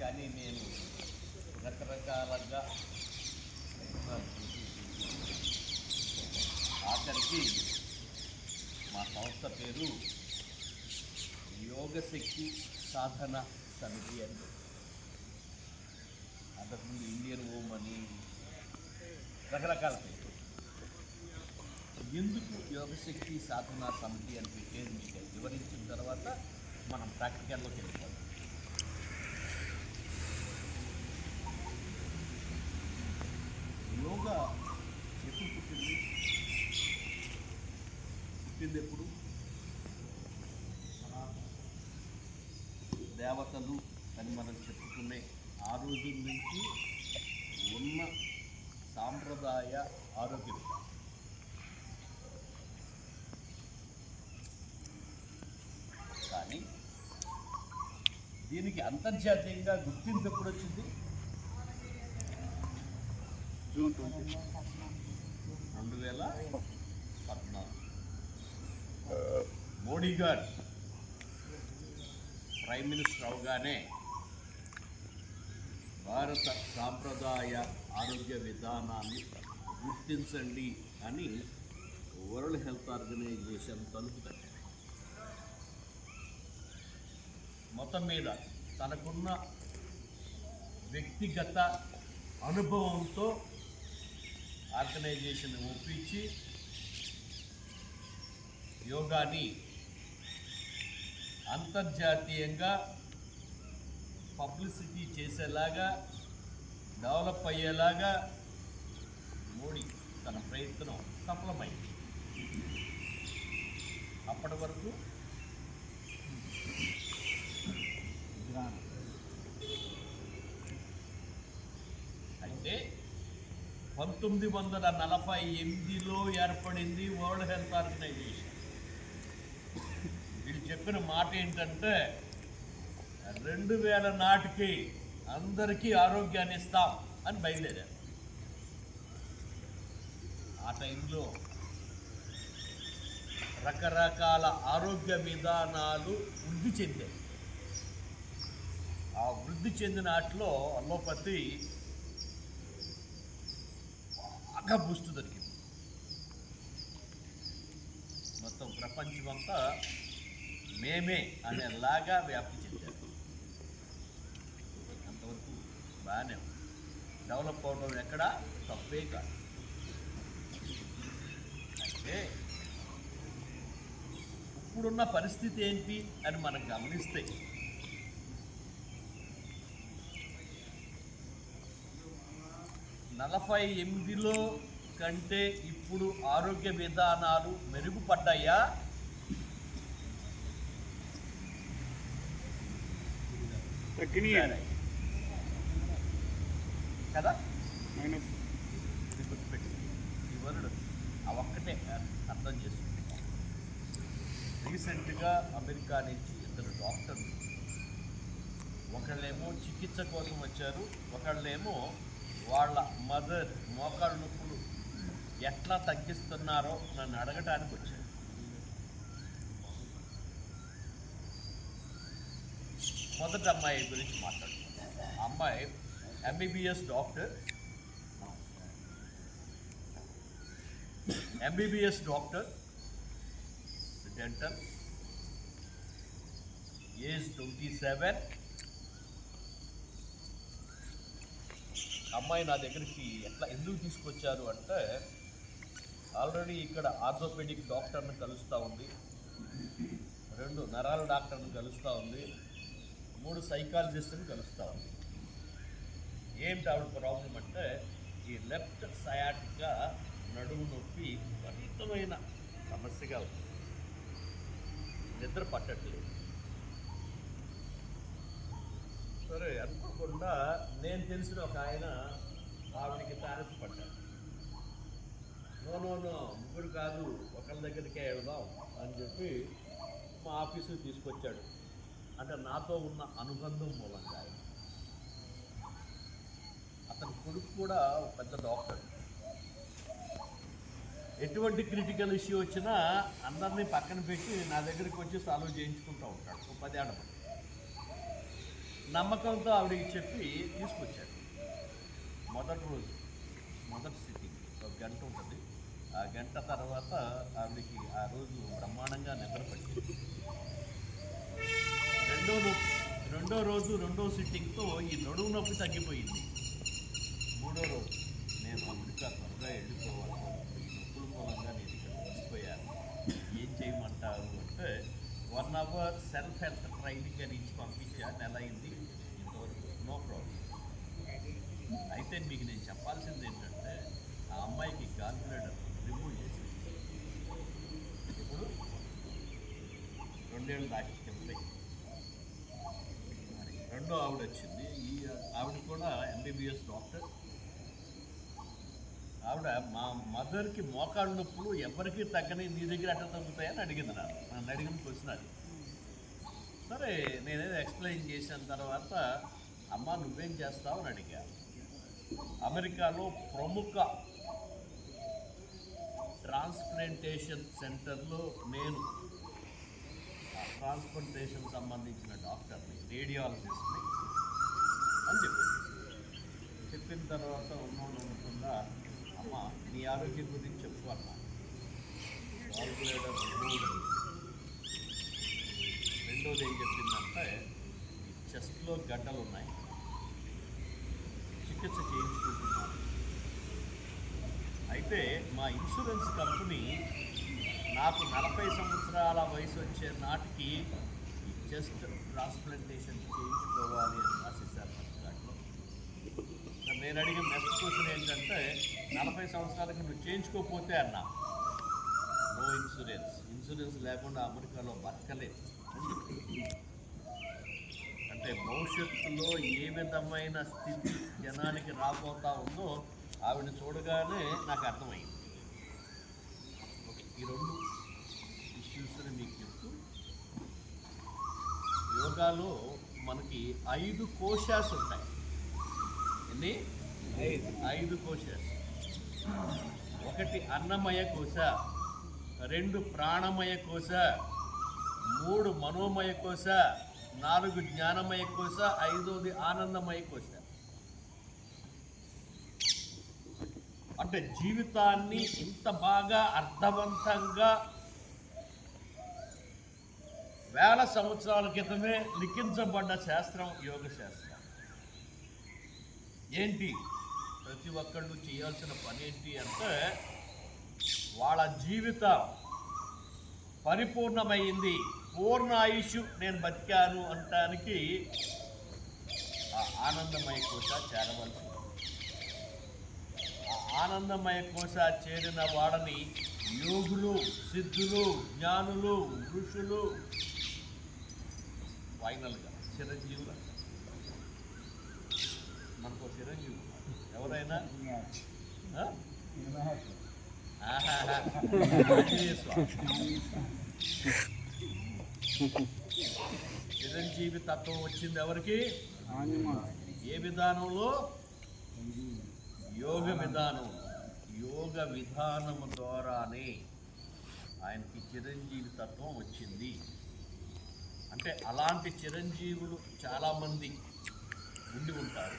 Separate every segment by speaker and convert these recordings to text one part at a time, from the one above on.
Speaker 1: కానీ నేను రకరకాలుగా ఆఖరికి మా సంస్థ పేరు యోగశక్తి సాధన సమితి అని, అంతకుముందు ఇండియన్ హోమ్ అని రకరకాల పేరు. ఎందుకు యోగశక్తి సాధన సమితి అని పెట్టేది మీకు వివరించిన తర్వాత మనం ప్రాక్టికల్లోకి వెళ్ళిపోతాం. యోగా ఎప్పుడు పుట్టింది ఎప్పుడు? దేవతలు అని మనం చెప్పుకునే ఆ రోజు నుంచి ఉన్న సాంప్రదాయ ఆరోగ్యం. కానీ దీనికి అంతర్జాతీయంగా గుర్తింపు ఎప్పుడు వచ్చింది? జూన్ 2014 మోడీ గారు ప్రైమ్ మినిస్టర్ అవగానే భారత సాంప్రదాయ ఆరోగ్య విధానాన్ని గుర్తించండి అని వరల్డ్ హెల్త్ ఆర్గనైజేషన్ తలుపు తట్టారు. మొత్తం మీద తనకున్న వ్యక్తిగత అనుభవంతో ఆర్గనైజేషన్ ఒప్పించి యోగాని అంతర్జాతీయంగా పబ్లిసిటీ చేసేలాగా, డెవలప్ అయ్యేలాగా మోడీ తన ప్రయత్నం సఫలమైంది. అప్పటి వరకు అయితే 1948లో ఏర్పడింది వరల్డ్ హెల్త్ ఆర్గనైజేషన్. వీళ్ళు చెప్పిన మాట ఏంటంటే 2000 నాటికి అందరికీ ఆరోగ్యాన్ని ఇస్తాం అని బయలుదేరారు. ఆ టైంలో రకరకాల ఆరోగ్య విధానాలు వృద్ధి చెందాయి. ఆ వృద్ధి చెందిన వాటిలో అలోపతి బాగా బూస్ట్ దొరికింది. మొత్తం ప్రపంచమంతా మేమే అనేలాగా వ్యాప్తి చెందారు. అంతవరకు బాగానే డెవలప్ అవడం ఎక్కడ తప్పే కాదు. అయితే ఇప్పుడున్న పరిస్థితి ఏంటి అని మనం గమనిస్తే, నలభై 48లో కంటే ఇప్పుడు ఆరోగ్య విధానాలు మెరుగుపడ్డాయా? కదా? గుర్తుపెట్టి ఈ వరుడు ఆ ఒక్కటే అర్థం చేసుకుంటే, రీసెంట్గా అమెరికా నుంచి 2 డాక్టర్లు, ఒకళ్ళేమో చికిత్స కోసం వచ్చారు, ఒకళ్ళేమో వాళ్ళ మదర్ మోకాళ్ళ నొప్పులు ఎట్లా తగ్గిస్తున్నారో నన్ను అడగటానికి వచ్చారు. మొదటి అమ్మాయి గురించి మాట్లాడుతున్నాను. ఆ అమ్మాయి ఎంబీబీఎస్ డాక్టర్, డెంటల్, ఏజ్ 27. అమ్మాయి నా దగ్గరికి ఎందుకు తీసుకొచ్చారు అంటే, ఆల్రెడీ ఇక్కడ ఆర్థోపెడిక్ డాక్టర్ని కలుస్తూ ఉంది, 2 నరాల డాక్టర్ని కలుస్తూ ఉంది, 3 సైకాలజిస్ట్ని కలుస్తూ ఉంది. ఏంటి ఆవిడ ప్రాబ్లం అంటే, ఈ లెఫ్ట్ సయాటికా నడుము నొప్పి విపరీతమైన సమస్యగా ఉంది, నిద్ర పట్టట్లేదు. సరే అనుకోకుండా నేను తెలిసిన ఒక ఆయన ఆవిడకి తారసపడ్డాడు. నో ముగ్గురు కాదు, ఒకళ్ళ దగ్గరికే వెళ్దాం అని చెప్పి మా ఆఫీసుకి తీసుకొచ్చాడు. అంటే నాతో ఉన్న అనుబంధం మూలంగా. అతని కొడుకు కూడా పెద్ద డాక్టర్. ఎటువంటి క్రిటికల్ ఇష్యూ వచ్చినా అందరినీ పక్కన పెట్టి నా దగ్గరికి వచ్చి సాల్వ్ చేయించుకుంటూ ఉంటాడు. 10 ఏళ్ళ నమ్మకంతో ఆవిడకి చెప్పి తీసుకొచ్చాడు. మొదటి రోజు మొదటి సిట్టింగ్ ఒక గంట ఉంటుంది. ఆ గంట తర్వాత ఆవిడకి ఆ రోజు బ్రహ్మాండంగా నిద్ర పట్టింది. రెండో రోజు రెండో సిట్టింగ్తో ఈ నడుము నొప్పి తగ్గిపోయింది. మూడో రోజు నేను అమెరికా త్వరగా వెళ్ళిపోవాలి, ఈ నొప్పుల మూలంగా నేను ఇక్కడ ఉండిపోయాను, ఏం చేయమంటారు అంటే 1 hour సెల్ఫ్ హెల్త్ ట్రైనింగ్ అని ఇచ్చి పంపించా. నెల అయింది, ఇంతవరకు నో ప్రాబ్లం. అయితే మీకు నేను చెప్పాల్సింది ఏంటంటే ఆ అమ్మాయికి గాల్ బ్లాడర్ రిమూవ్ చేసి ఇప్పుడు 2 ఏళ్ళు దాటి కింద. రెండో ఆవిడ వచ్చింది. ఈ ఆవిడ కూడా MBBS డాక్టర్. ఆవిడ మా మదర్కి మోకాళ్ళ నొప్పులు ఎవరికి తగ్గని నీ దగ్గర ఎట్లా తగ్గుతాయని అడిగింది. నన్ను అడిగిన క్వశ్చన్ అది. సరే నేనేదో ఎక్స్ప్లెయిన్ చేసిన తర్వాత అమ్మ నువ్వేం చేస్తావు అని అడిగా. అమెరికాలో ప్రముఖ ట్రాన్స్ప్లాంటేషన్ సెంటర్లో నేను ట్రాన్స్ప్లాంటేషన్ సంబంధించిన డాక్టర్ని, రేడియాలజిస్ట్ని అని చెప్పిన తర్వాత ఉండకుండా అమ్మ నీ ఆరోగ్యం గురించి చెప్పు అన్నా. Gall bladder remove. రెండోది ఏం చెప్పిందంటే చెస్ట్లో గడ్డలు ఉన్నాయి, చికిత్స చేయించుకుంటున్నాను. అయితే మా ఇన్సూరెన్స్ కంపెనీ నాకు 40 సంవత్సరాల వయసు వచ్చే నాటికి ఈ చెస్ట్ ట్రాన్స్ప్లాంటేషన్ చేయించుకోవాలి అని రాసేసారు దాంట్లో. నేను అడిగిన నెక్స్ట్ క్వశ్చన్ ఏంటంటే 40 సంవత్సరాలకి నువ్వు చేయించుకోకపోతే అన్నా నో ఇన్సూరెన్స్ లేకుండా అమెరికాలో బతకలేదు. అంటే భవిష్యత్తులో ఏ విధమైన స్థితి జనానికి రాబోతా ఉందో ఆవిడ చూడగానే నాకు అర్థమైంది. ఓకే, ఈ 2 ఇష్యూస్ని మీకు చెప్తూ, యోగాలో మనకి 5 కోశాస్ ఉంటాయి. ఎన్ని? 5 కోశాస్. 1 అన్నమయ కోశ, 2 ప్రాణమయ కోశ, 3 మనోమయ కోశ, 4 జ్ఞానమయ కోశ, 5వది ఆనందమయ కోశ. అంటే జీవితాన్ని ఇంత బాగా అర్థవంతంగా వేల సంవత్సరాల క్రితమే లిఖించబడ్డ శాస్త్రం యోగ శాస్త్రం. ఏంటి ప్రతి ఒక్కళ్ళు చేయాల్సిన పని ఏంటి అంటే వాళ్ళ జీవితం పరిపూర్ణమైంది, పూర్ణ ఆయుష్ నేను బతికాను అనటానికి ఆ ఆనందమయ కోశ చేరవలసి. ఆ ఆనందమయ కోశ చేరిన వాళ్ళని యోగులు, సిద్ధులు, జ్ఞానులు, ఋషులు, ఫైనల్గా చిరంజీవులు అంటారు. మనకు చిరంజీవులు ఎవరైనా చిరంజీవి తత్వం వచ్చింది ఎవరికి? ఏ విధానంలో? యోగ విధానం. యోగ విధానము ద్వారానే ఆయనకి చిరంజీవి తత్వం వచ్చింది. అంటే అలాంటి చిరంజీవులు చాలామంది ఉండి ఉంటారు,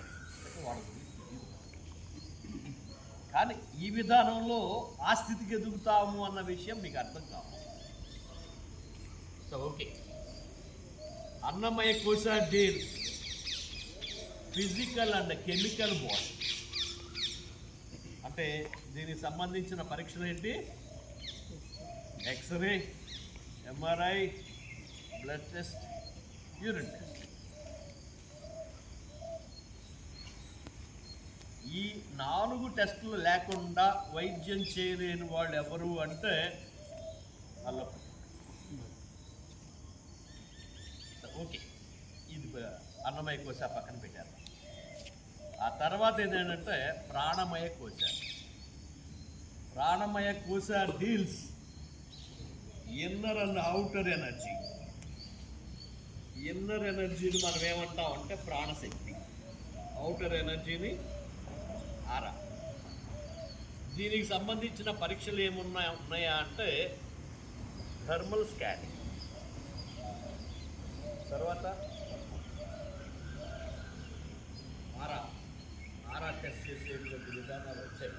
Speaker 1: వాళ్ళ గురించి తెలియదు. కానీ ఈ విధానంలో ఆ స్థితికి ఎదుగుతాము అన్న విషయం మీకు అర్థం కావాలి. సో ఓకే, అన్నమయ కోశ deals physical and chemical body. అంటే దీనికి సంబంధించిన పరీక్షలు ఏంటి? X-ray, MRI, blood test, urine test. ఈ 4 టెస్టులు లేకుండా వైద్యం చేయలేని వాళ్ళు ఎవరు అంటే అల్లొకటి. ఓకే, ఇది అన్నమయ కోశ పక్కన పెట్టారు. ఆ తర్వాత ఏంటంటే ప్రాణమయ కోశ. ప్రాణమయ కోశ deals inner and outer energy. Inner ఎనర్జీని మనం ఏమంటాం అంటే ప్రాణశక్తి, అవుటర్ ఎనర్జీని ఆరా. దీనికి సంబంధించిన పరీక్షలు ఉన్నాయా అంటే థర్మల్ స్కానింగ్, తర్వాత చేసేటువంటి విధానాలు వచ్చాయి.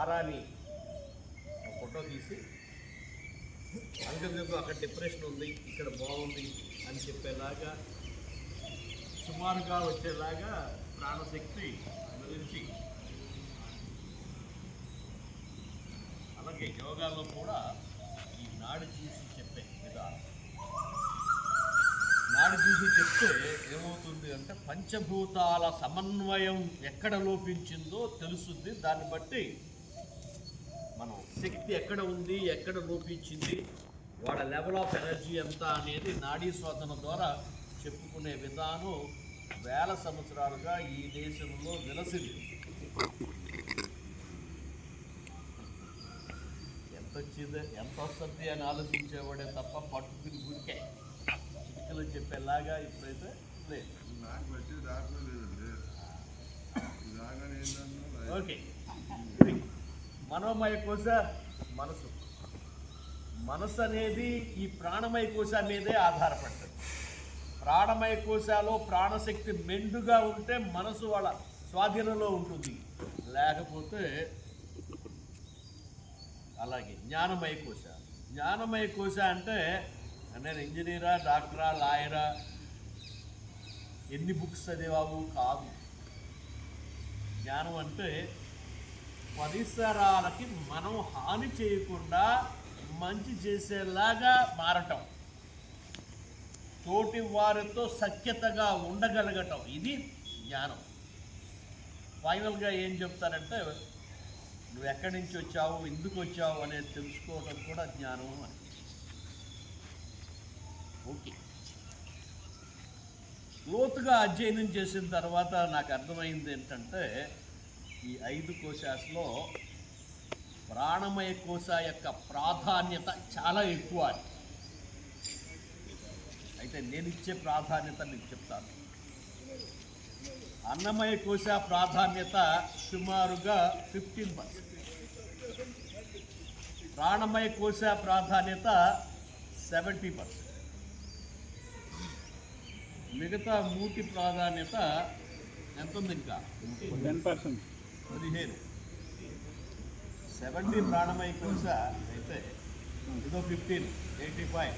Speaker 1: ఆరాని ఫోటో తీసి అంగంగకు అక్కడ డిప్రెషన్ ఉంది, ఇక్కడ బాగుంది అని చెప్పేలాగా సుమారుగా వచ్చేలాగా ప్రాణశక్తి గురించి. అలాగే యోగాలో కూడా ఈ నాడి చూసి చెప్పే విధానం, నాడి చూసి చెప్తే ఏమవుతుంది అంటే పంచభూతాల సమన్వయం ఎక్కడ లోపించిందో తెలుస్తుంది. దాన్ని బట్టి మనం శక్తి ఎక్కడ ఉంది, ఎక్కడ లోపించింది, వాళ్ళ లెవెల్ ఆఫ్ ఎనర్జీ ఎంత అనేది నాడీ శోధన ద్వారా చెప్పుకునే విధానం వేల సంవత్సరాలుగా ఈ దేశంలో విలసింది. ఎంత వచ్చింది ఎంత వస్తుంది అని ఆలోచించేవాడే తప్ప పట్టుకుని గురికే చిటికలు చెప్పేలాగా ఇప్పుడైతే లేదు. ఓకే, మనోమయ కోశ మనసు. మనసు అనేది ఈ ప్రాణమయ కోశ మీదే ఆధారపడుతుంది. ప్రాణమయ కోశాలో ప్రాణశక్తి మెండుగా ఉంటే మనసు వాళ్ళ స్వాధీనంలో ఉంటుంది, లేకపోతే అలాగే జ్ఞానమయ కోశ. జ్ఞానమయ కోశ అంటే నేను ఇంజనీరా, డాక్టరా, లాయరా, ఎన్ని బుక్స్ చదివావు కాదు. జ్ఞానం అంటే పరిసరాలకి మనం హాని చేయకుండా మంచి చేసేలాగా మారటం, తోటి వారితో సఖ్యతగా ఉండగలగటం, ఇది జ్ఞానం. ఫైనల్గా ఏం చెప్తారంటే నువ్వు ఎక్కడి నుంచి వచ్చావు, ఎందుకు వచ్చావు అనేది తెలుసుకోవడం కూడా జ్ఞానం అని. ఓకే, లోతుగా అధ్యయనం చేసిన తర్వాత నాకు అర్థమైంది ఏంటంటే ఈ 5 కోశాస్లో ప్రాణమయ కోశ యొక్క ప్రాధాన్యత చాలా ఎక్కువ. అయితే నేను ఇచ్చే ప్రాధాన్యత మీకు చెప్తాను. అన్నమయ కోశ ప్రాధాన్యత సుమారుగా 15%, ప్రాణమయ కోశ ప్రాధాన్యత 70%, మిగతా మూటి ప్రాధాన్యత ఎంత ఉంది? ఇంకా
Speaker 2: 10%,
Speaker 1: 15. 70 ప్రాణమయ కోశ అయితే ఇదో 15, 85.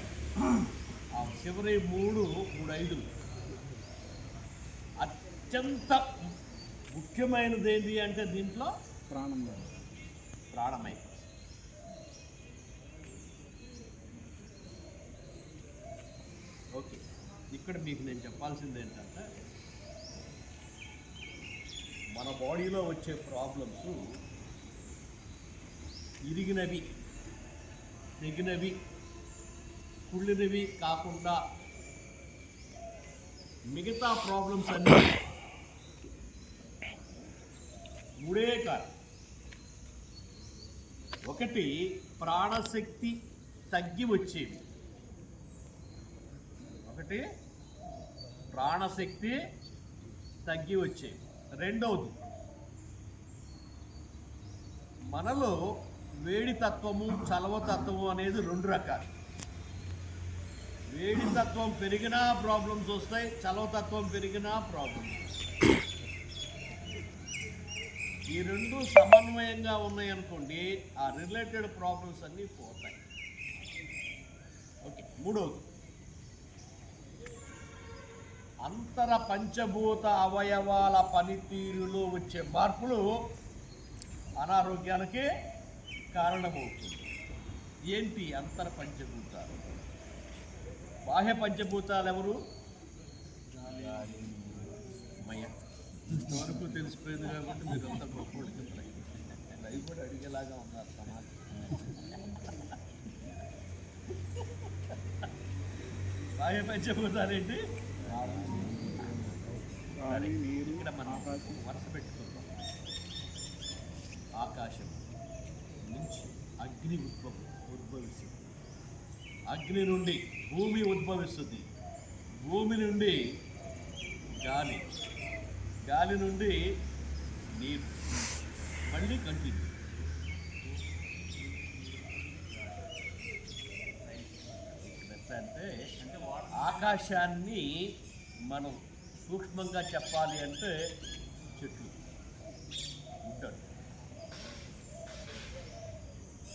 Speaker 1: ఆ చివరి 3 5. అత్యంత ముఖ్యమైనది ఏంటి అంటే దీంట్లో ప్రాణమయ. ఓకే, ఇక్కడ మీకు నేను చెప్పాల్సింది ఏంటంటే మన బాడీలో వచ్చే ప్రాబ్లమ్స్ ఇరిగినవి, తెగినవి, కుళ్ళినవి కాకుండా మిగతా ప్రాబ్లమ్స్ అన్నీ 3 కాదు. ఒకటి ప్రాణశక్తి తగ్గి వచ్చేవి, రెండవది మనలో వేడి తత్వము, చలవ తత్వము అనేది 2 రకాలు. వేడి తత్వం పెరిగినా ప్రాబ్లమ్స్ వస్తాయి, చలవ తత్వం పెరిగినా ప్రాబ్లమ్స్ వస్తాయి. ఈ 2 సమన్వయంగా ఉన్నాయనుకోండి, ఆ రిలేటెడ్ ప్రాబ్లమ్స్ అన్నీ పోతాయి. ఓకే, మూడవది అంతర పంచభూత అవయవాల పనితీరులో వచ్చే మార్పులు అనారోగ్యానికి కారణమవుతుంది. ఏంటి అంతర పంచభూతాలు? బాహ్య పంచభూతాలు ఎవరు? ఇంతవరకు తెలిసిపోయింది కాబట్టి మీరు అంత గొప్ప లైవ్ కూడా అడిగేలాగా ఉన్నారు సమాజం. బాహ్య పంచభూతాలు ఏంటి? ఇక్కడ మనం వరుస పెట్టుకుందాం. ఆకాశం నుంచి అగ్ని ఉద్భవిస్తుంది, అగ్ని నుండి భూమి ఉద్భవిస్తుంది, భూమి నుండి గాలి, గాలి నుండి నీరు, మళ్ళీ కంటిన్యూ. అంటే ఆకాశాన్ని మనం సూక్ష్మంగా చెప్పాలి అంటే చెట్లు ఉంటాడు.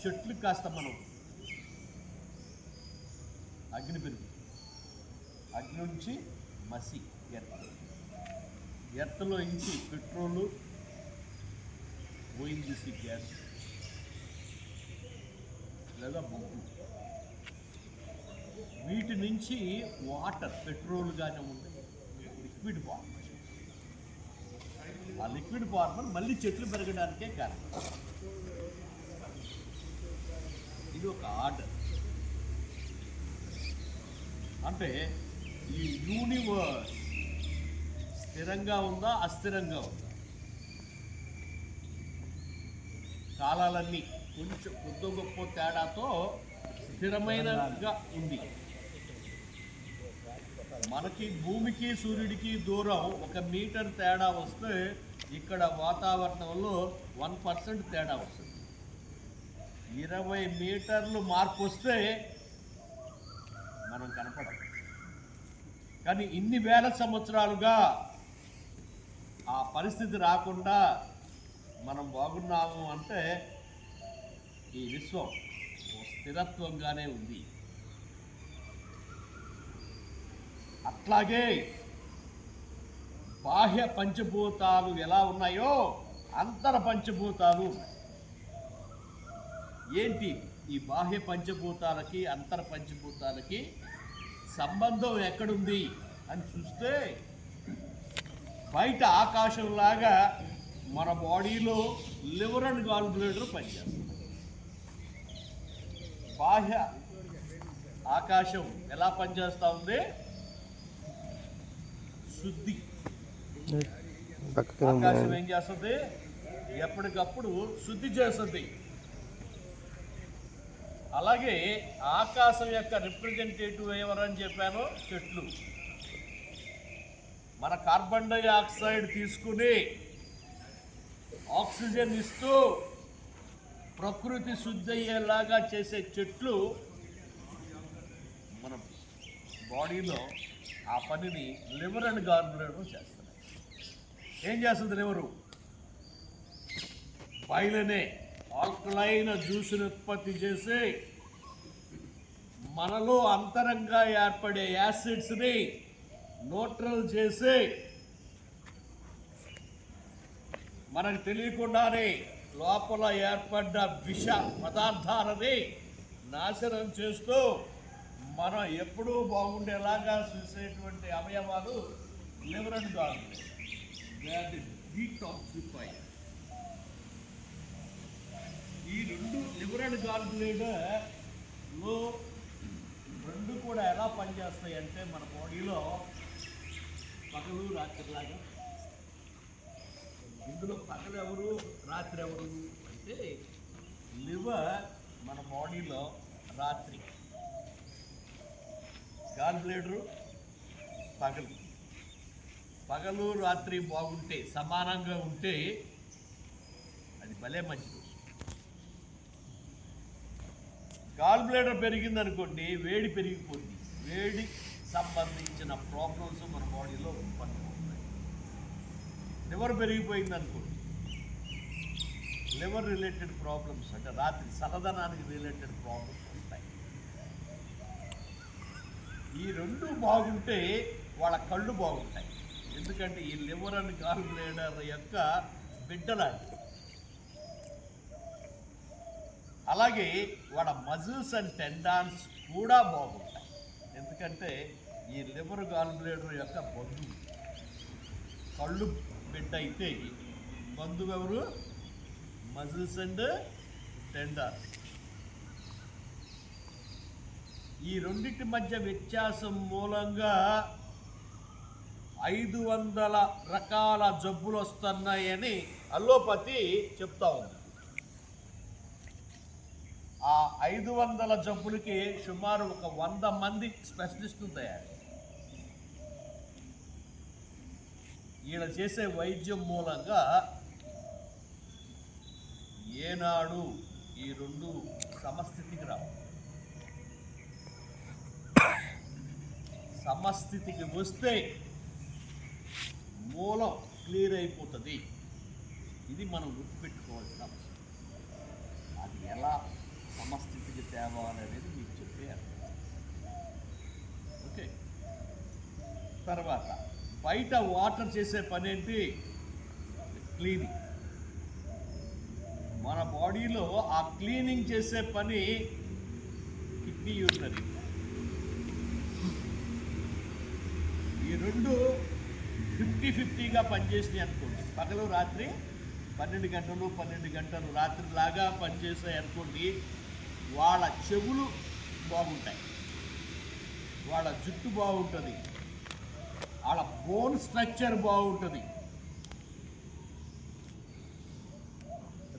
Speaker 1: చెట్లు కాస్త మనం అగ్ని పెరుగు, అగ్ని నుంచి మసి ఎర్త్లో నుంచి పెట్రోలు, ఓఎన్జీసీ గ్యాస్ లేదా బొగ్గు, వీటి నుంచి వాటర్, పెట్రోల్ కానీ ఉంది, లిక్విడ్ ఫార్మ్. ఆ లిక్విడ్ ఫార్మర్ మళ్ళీ చెట్లు పెరగడానికే కారణం. ఇది ఒక ఆర్డర్. అంటే ఈ యూనివర్స్ స్థిరంగా ఉందా, అస్థిరంగా ఉందా? కాలాలన్నీ కొంచెం కొద్ది గొప్ప తేడాతో స్థిరమైనగా ఉంది. మనకి భూమికి సూర్యుడికి దూరం 1 మీటర్ తేడా వస్తే ఇక్కడ వాతావరణంలో 1% తేడా వస్తుంది. 20 మీటర్లు మార్పు వస్తే మనం కనపడం. కానీ ఇన్ని వేల సంవత్సరాలుగా ఆ పరిస్థితి రాకుండా మనం బాగున్నాము అంటే ఈ విశ్వం స్థిరత్వంగానే ఉంది. అట్లాగే బాహ్య పంచభూతాలు ఎలా ఉన్నాయో అంతర పంచభూతాలు ఉన్నాయి. ఏంటి ఈ బాహ్య పంచభూతాలకి అంతర పంచభూతాలకి సంబంధం ఎక్కడుంది అని చూస్తే, బయట ఆకాశంలాగా మన బాడీలో లివర్ అండ్ గాల్ బ్లాడర్ పనిచేస్తుంది. బాహ్య ఆకాశం ఎలా పనిచేస్తూ ఉంది? శుద్ధి. ఆకాశం ఏం చేస్తుంది? ఎప్పటికప్పుడు శుద్ధి చేస్తుంది. అలాగే ఆకాశం యొక్క రిప్రజెంటేటివ్ ఎవరని చెప్పాను? చెట్లు. మన కార్బన్ డైఆక్సైడ్ తీసుకుని ఆక్సిజన్ ఇస్తూ ప్రకృతి శుద్ధి అయ్యేలాగా చేసే చెట్లు మన బాడీలో ఆ పనిని లివర్ అండ్ గాల్ బ్లాడర్ చేస్తున్నాయి. ఏం చేస్తుంది లివరు? బైలనే ఆల్కలైన్ జ్యూస్ని ఉత్పత్తి చేసి మనలో అంతరంగా ఏర్పడే యాసిడ్స్ని న్యూట్రల్ చేసి మనకు తెలియకుండానే లోపల ఏర్పడ్డ విష పదార్థాలని నాశనం చేస్తూ మనం ఎప్పుడూ బాగుండేలాగా చూసేటువంటి అవయవాలు లివర్ అండ్ గాల్ బ్లాడర్. డీటాక్సిఫైయర్. ఈ రెండు లివర్ అండ్ గాల్ బ్లాడర్లో రెండు కూడా ఎలా పనిచేస్తాయి అంటే మన బాడీలో పగలు రాత్రిలాగా. ఇందులో పగలు ఎవరు, రాత్రి ఎవరు అంటే లివర్ మన బాడీలో రాత్రి, గాల్ బ్లాడరు పగలు. పగలు రాత్రి బాగుంటే, సమానంగా ఉంటే అది భలే మంచిది. గాల్ బ్లాడర్ పెరిగిందనుకోండి, వేడి పెరిగిపోతుంది. వేడి సంబంధించిన ప్రాబ్లమ్స్ మన బాడీలో ఉత్పత్తి అవుతాయి. లివర్ పెరిగిపోయిందనుకోండి, లివర్ రిలేటెడ్ ప్రాబ్లమ్స్ అంటే రాత్రి చల్లదనానికి రిలేటెడ్ ప్రాబ్లమ్స్ ఉంటాయి. ఈ రెండు బాగుంటే వాళ్ళ కళ్ళు బాగుంటాయి. ఎందుకంటే ఈ లివర్ అండ్ గాల్ బ్లాడర్ యొక్క బిడ్డలాంటి. అలాగే వాళ్ళ మజిల్స్ అండ్ టెండాన్స్ కూడా బాగుంటాయి. ఎందుకంటే ఈ లివర్ గాల్ బ్లాడర్ యొక్క బంధువు. కళ్ళు బిడ్డ అయితే బంధువు ఎవరు? Muscles and tendons. ఈ రెండింటి మధ్య వ్యత్యాసం మూలంగా 500 రకాల జబ్బులు వస్తున్నాయని అల్లోపతి చెప్తా ఉంది. ఆ 500 జబ్బులకి సుమారు ఒక 100 మంది స్పెషలిస్టులు తయారు. ఈయన చేసే వైద్యం మూలంగా ఏనాడు ఈ రెండు సమస్థితికి రావు. సమస్థితికి వస్తే మూలం క్లియర్ అయిపోతుంది. ఇది మనం గుర్తుపెట్టుకోవాల్సిన అవసరం. అది ఎలా సమస్థితికి తేవాలనేది మీకు చెప్పారు. ఓకే, తర్వాత బయట వాటర్ చేసే పని ఏంటి? క్లీనింగ్. మన బాడీలో ఆ క్లీనింగ్ చేసే పని కిడ్నీ యూరినరీ. ఈ రెండు 50-50గా పనిచేసినాయి అనుకోండి. పగలు రాత్రి 12 గంటలు రాత్రిలాగా పనిచేసాయి అనుకోండి. వాళ్ళ చెవులు బాగుంటాయి, వాళ్ళ జుట్టు బాగుంటుంది, వాళ్ళ బోన్ స్ట్రక్చర్ బాగుంటుంది,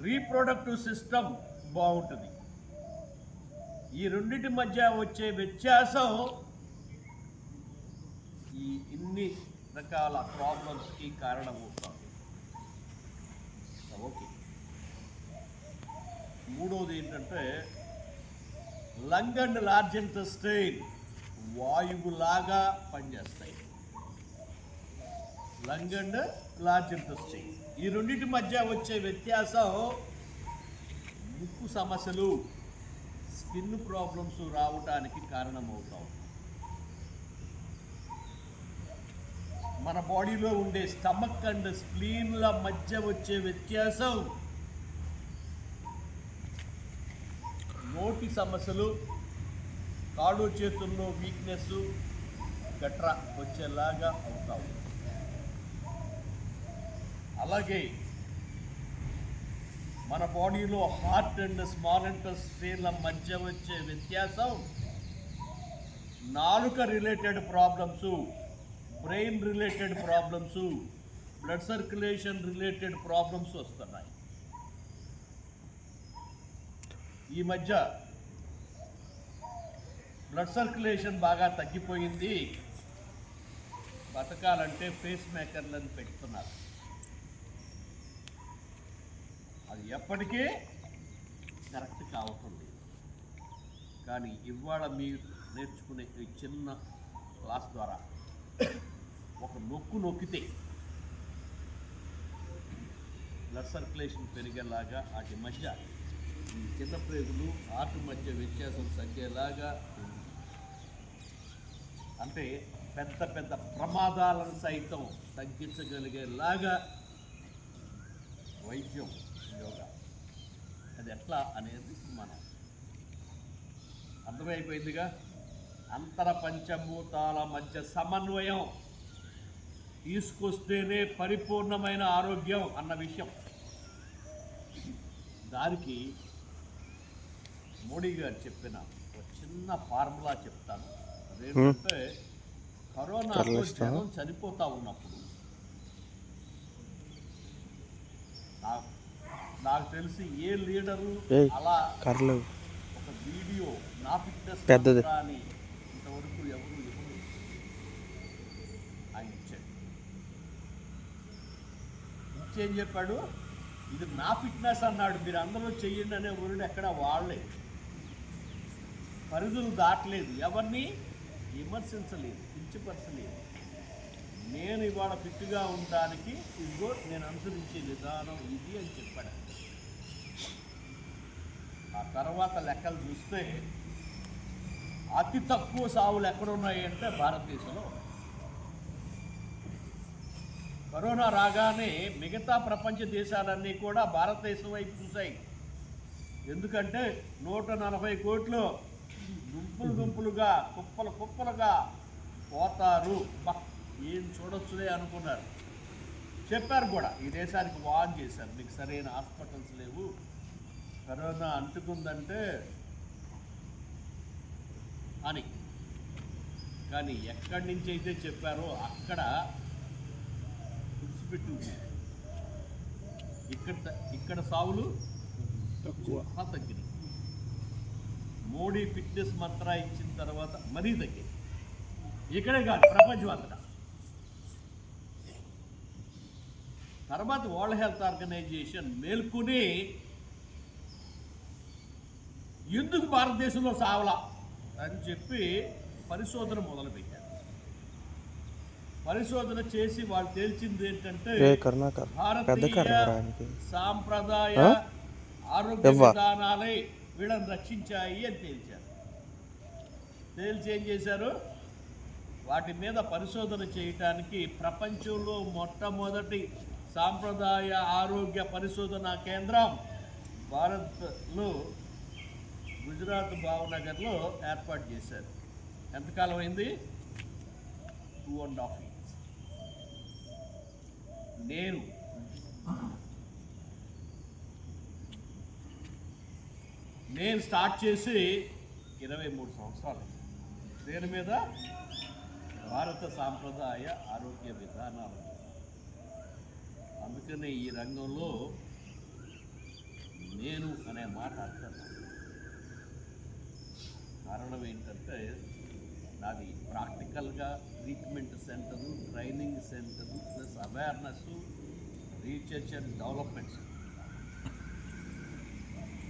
Speaker 1: రీప్రొడక్టివ్ సిస్టమ్ బాగుంటుంది. ఈ రెండింటి మధ్య వచ్చే వ్యత్యాసం ఈ ఇన్ని రకాల ప్రాబ్లమ్స్కి కారణమవుతుంది. ఓకే, మూడవది ఏంటంటే లంగ్ అండ్ లార్జ్ ఇంటెస్టైన్ వాయువులాగా పనిచేస్తాయి. లంగ్ అండ్ లార్జ్ ఇంటెస్టైన్ ఈ రెండింటి మధ్య వచ్చే వ్యత్యాసం ముక్కు సమస్యలు, స్కిన్ ప్రాబ్లమ్స్ రావటానికి కారణమవుతాం. మన బాడీలో ఉండే స్టమక్ అండ్ స్ప్లీన్ల మధ్య వచ్చే వ్యత్యాసం నోటి సమస్యలు, కాళ్ళు చేతుల్లో వీక్నెస్ గట్రా వచ్చేలాగా అవుతాం. అలాగే మన బాడీలో హార్ట్ అండ్ స్మాల్ ఇంటెస్టైన్ల మధ్య వచ్చే వ్యత్యాసం నాలుక related problems, brain related problems, blood circulation related problems వస్తున్నాయి. ఈ మధ్య బ్లడ్ సర్క్యులేషన్ బాగా తగ్గిపోయింది. బతకాలంటే ఫేస్ మేకర్లను పెడుతున్నారు. అది ఎప్పటికీ కరెక్ట్ కావటం లేదు. కానీ ఇవాళ మీరు నేర్చుకునే ఈ చిన్న క్లాస్ ద్వారా ఒక నొక్కితే బ్లడ్ సర్క్యులేషన్ పెరిగేలాగా, వాటి మధ్య ఈ చిన్న ప్రేగులు హార్ట్ మధ్య వ్యత్యాసం తగ్గేలాగా, అంటే పెద్ద పెద్ద ప్రమాదాలను సైతం తగ్గించగలిగేలాగా వైద్యం, యోగా. అది ఎట్లా అనేది మనం అర్థమైపోయిందిగా. అంతర పంచభూతాల మధ్య సమన్వయం తీసుకొస్తేనే పరిపూర్ణమైన ఆరోగ్యం అన్న విషయం. దానికి మోడీ గారు చెప్పిన ఒక చిన్న ఫార్ములా చెప్తాను. అదేంటంటే కరోనాతో జనం చనిపోతూ ఉన్నప్పుడు నాకు తెలిసి ఏ లీడరు అలా ఒక వీడియో నా ఫిట్నెస్ అని ఇంతవరకు ఎవరు ఆయన ఇచ్చేం చెప్పాడు, ఇది నా ఫిట్నెస్ అన్నాడు. మీరు అందరూ చెయ్యండి అనే ఊరిని ఎక్కడ వాడలేదు, పరిధులు దాటలేదు, ఎవరిని విమర్శించలేదు, కించపరచలేదు. నేను ఇవాళ ఫిట్గా ఉండడానికి ఇదిగో నేను అనుసరించే విధానం ఇది అని చెప్పాడు. ఆ తర్వాత లెక్కలు చూస్తే అతి తక్కువ సావులు ఎక్కడున్నాయి అంటే భారతదేశంలో. కరోనా రాగానే మిగతా ప్రపంచ దేశాలన్నీ కూడా భారతదేశం వైపు చూశాయి. ఎందుకంటే 140 కోట్లు గుంపులుగా కుప్పలుగా పోతారు, ఏం చూడొచ్చులే అనుకున్నారు. చెప్పారు కూడా, ఈ దేశానికి వార్న్ చేశారు, మీకు సరైన హాస్పిటల్స్ లేవు, కరోనా అంటుకుందంటే అని. కానీ ఎక్కడి నుంచి అయితే చెప్పారో అక్కడ విడిచిపెట్టి ఇక్కడ సావులు తగ్గినాయి. మోడీ ఫిట్నెస్ మంత్రా ఇచ్చిన తర్వాత మరీ తగ్గింది. ఇక్కడే కాదు, ప్రపంచం అంతటా. తర్వాత వరల్డ్ హెల్త్ ఆర్గనైజేషన్ మేల్కొని ఎందుకు భారతదేశంలో సావలా అని చెప్పి పరిశోధన మొదలుపెట్టారు. పరిశోధన చేసి వాళ్ళు తేల్చింది ఏంటంటే
Speaker 2: భారతీయ
Speaker 1: సాంప్రదాయ ఆరోగ్య విధానాలే వీళ్ళని రక్షించాయి అని తేల్చారు. తేల్చి ఏం చేశారు, వాటి మీద పరిశోధన చేయటానికి ప్రపంచంలో మొట్టమొదటి సాంప్రదాయ ఆరోగ్య పరిశోధనా కేంద్రం భారత్లో గుజరాత్ భావనగర్లో ఏర్పాటు చేశారు. ఎంతకాలం అయింది? 2.5 years. నేను స్టార్ట్ చేసి 23 సంవత్సరాలు. దేని మీద? భారత సాంప్రదాయ ఆరోగ్య విధానాలు. అందుకనే ఈ రంగంలో నేను అనే మాట అంటాను. కారణం ఏంటంటే నాది ప్రాక్టికల్గా treatment centre, training centre, plus awareness, research and development centre.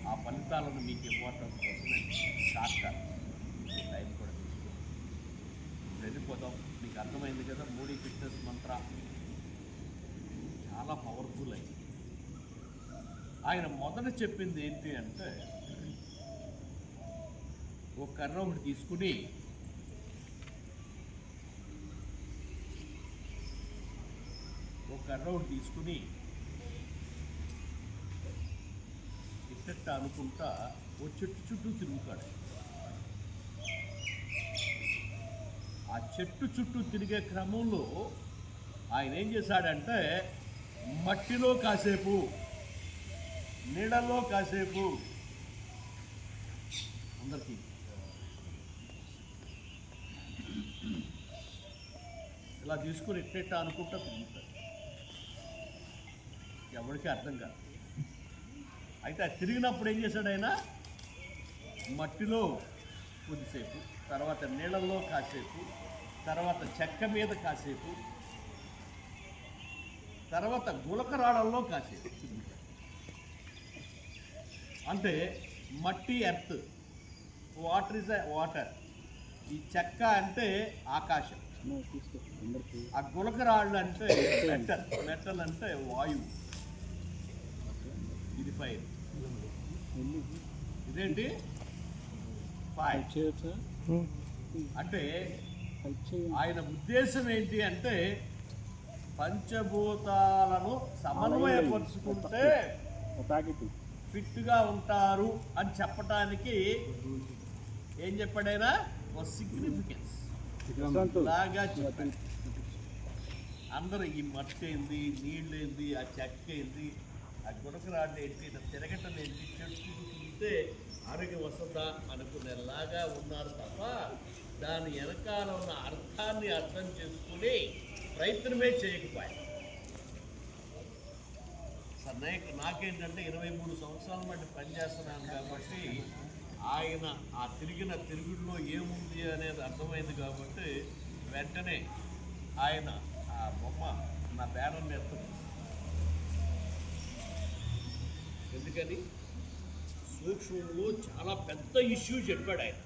Speaker 1: ఆ ఫలితాలను మీకు ఇవ్వటం కోసమే షార్ట్కట్ టైం కూడా తీసుకుంటాం. వెళ్ళిపోదాం. మీకు అర్థమైంది కదా, మోడీ ఫిట్నెస్ మంత్ర చాలా పవర్ఫుల్ అయింది. ఆయన మొదట చెప్పింది ఏంటి అంటే, ఒక కర్ర ఒకటి తీసుకుని ఇట్ట అనుకుంటా ఓ చెట్టు చుట్టూ తిరుగుతాడు. ఆ చెట్టు చుట్టూ తిరిగే క్రమంలో ఆయన ఏం చేశాడంటే, మట్టిలో కాసేపు, నీళ్ళలో కాసేపు, అందరికీ ఇలా తీసుకుని ఎట్టెట్ట అనుకుంటా తిరుగుతాడు. ఎవరికి అర్థం కాదు. అయితే ఆ తిరిగినప్పుడు ఏం చేశాడు ఆయన, మట్టిలో కొద్దిసేపు, తర్వాత నీళ్ళల్లో కాసేపు, తర్వాత చెక్క మీద కాసేపు, తర్వాత గులకరాళ్ళల్లో కాసేపు తిరుగుతాడు. అంటే మట్టి ఎర్త్, వాటర్ ఇస్ వాటర్, ఈ చెక్క అంటే ఆకాశం, ఆ గులకరాళ్ళు అంటే మెటల్ అంటే వాయువు, ఇది ఫైర్. ఇదేంటి? ఫైర్. అంటే ఆయన ఉద్దేశం ఏంటి అంటే, పంచభూతాలను సమన్వయపరుచుకుంటే ఫిట్గా ఉంటారు అని చెప్పడానికి ఏం చెప్పాడైనా ఒక సిగ్నిఫికెన్స్ లాగా చెప్పాడు. అందరూ ఈ మట్టి ఏంది, నీళ్ళు ఏంది, ఆ చెక్క ఏంది, ఆ గుడకరాళ్ళు ఏంటి, తిరగటం ఏంటి, చెట్టు తిరిగితే ఆరోగ్యం వస్తుందా అనుకునేలాగా ఉన్నారు తప్ప దాని వెనకాల ఉన్న అర్థాన్ని అర్థం చేసుకుని ప్రయత్నమే చేయకపోయారు. నాకేంటంటే 23 సంవత్సరాల బట్టి పనిచేస్తున్నాను కాబట్టి ఆయన ఆ తిరిగిన తిరుగుల్లో ఏముంది అనేది అర్థమైంది కాబట్టి వెంటనే ఆయన ఆ బొమ్మ నా బ్యానర్ని ఎత్తుంది. ఎందుకని సూక్ష్మంలో చాలా పెద్ద ఇష్యూ చెప్పాడు ఆయన.